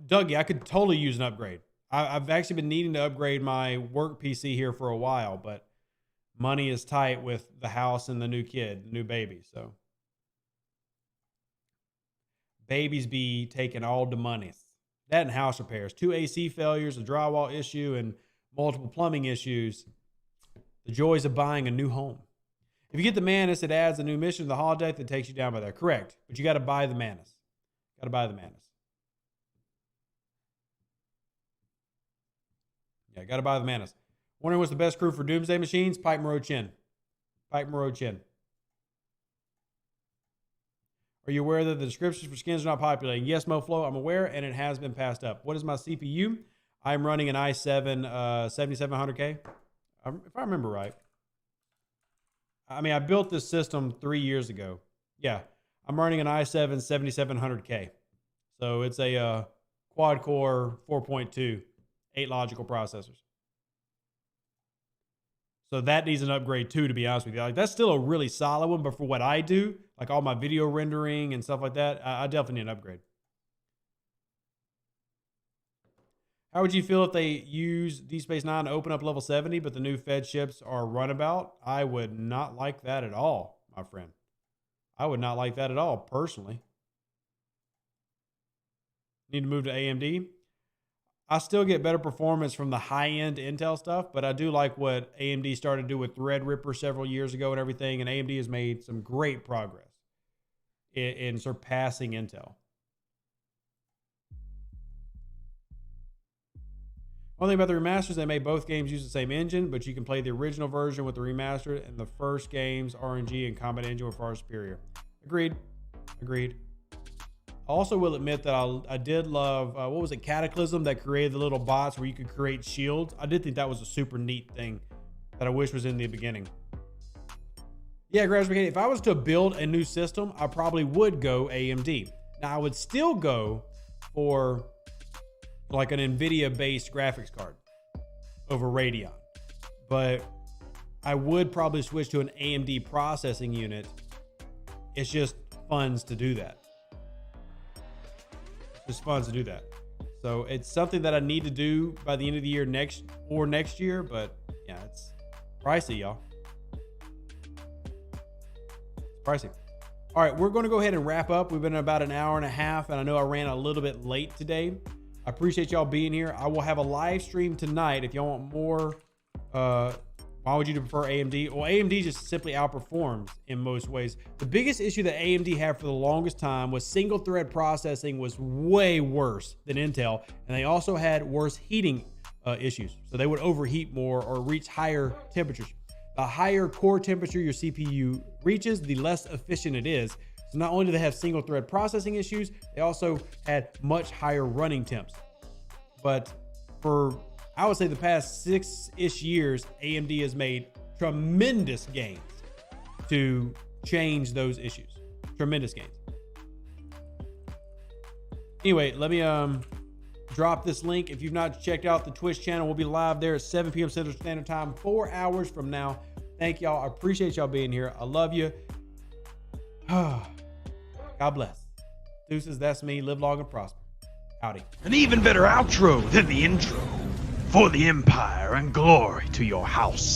Dougie, I could totally use an upgrade. I've actually been needing to upgrade my work PC here for a while, but money is tight with the house and the new kid, the new baby. So babies be taking all the monies. That and house repairs, 2 AC failures, a drywall issue, and multiple plumbing issues. The joys of buying a new home. If you get the Mantis, it adds a new mission to the holodeck that takes you down by there. Correct. But you got to buy the Mantis. Got to buy the Mantis. Yeah, got to buy the Mantis. Wondering what's the best crew for Doomsday Machines? Pipe Moreau Chin. Pipe Moreau Chin. Are you aware that the descriptions for skins are not populating? Yes, MoFlo, I'm aware, and it has been passed up. What is my CPU? I'm running an i7 7700K, if I remember right. I mean, I built this system 3 years ago. Yeah, I'm running an i7 7700K. So it's a quad core 4.2, 8 logical processors. So that needs an upgrade too, to be honest with you. Like, that's still a really solid one, but for what I do, like all my video rendering and stuff like that, I definitely need an upgrade. How would you feel if they use Deep Space Nine to open up level 70, but the new Fed ships are runabout? I would not like that at all, my friend. I would not like that at all, personally. Need to move to AMD. I still get better performance from the high-end Intel stuff, but I do like what AMD started to do with Threadripper several years ago and everything, and AMD has made some great progress in surpassing Intel. One thing about the remasters, they made both games use the same engine, but you can play the original version with the remastered, and the first game's RNG and combat engine were far superior. Agreed. Agreed. I also will admit that I did love, what was it, Cataclysm, that created the little bots where you could create shields. I did think that was a super neat thing that I wish was in the beginning. Yeah, Graduate, if I was to build a new system, I probably would go AMD. Now, I would still go for like an NVIDIA-based graphics card over Radeon. But I would probably switch to an AMD processing unit. It's just funds to do that. Just funds to do that. So it's something that I need to do by the end of the year next year. But yeah, it's pricey, y'all. It's pricey. All right, we're going to go ahead and wrap up. We've been about an hour and a half, and I know I ran a little bit late today. I appreciate y'all being here. I will have a live stream tonight if y'all want more. Why would you prefer AMD? Well, AMD just simply outperforms in most ways. The biggest issue that AMD had for the longest time was single thread processing was way worse than Intel. And they also had worse heating issues. So they would overheat more or reach higher temperatures. The higher core temperature your CPU reaches, the less efficient it is. So not only do they have single thread processing issues, they also had much higher running temps. But for, I would say, the past 6-ish years, AMD has made tremendous gains to change those issues. Tremendous gains. Anyway, let me drop this link. If you've not checked out the Twitch channel, we'll be live there at 7 p.m. Central Standard Time, 4 hours from now. Thank y'all. I appreciate y'all being here. I love you. God bless. Deuces, that's me. Live long and prosper. Howdy. An even better outro than the intro. For the empire and glory to your house.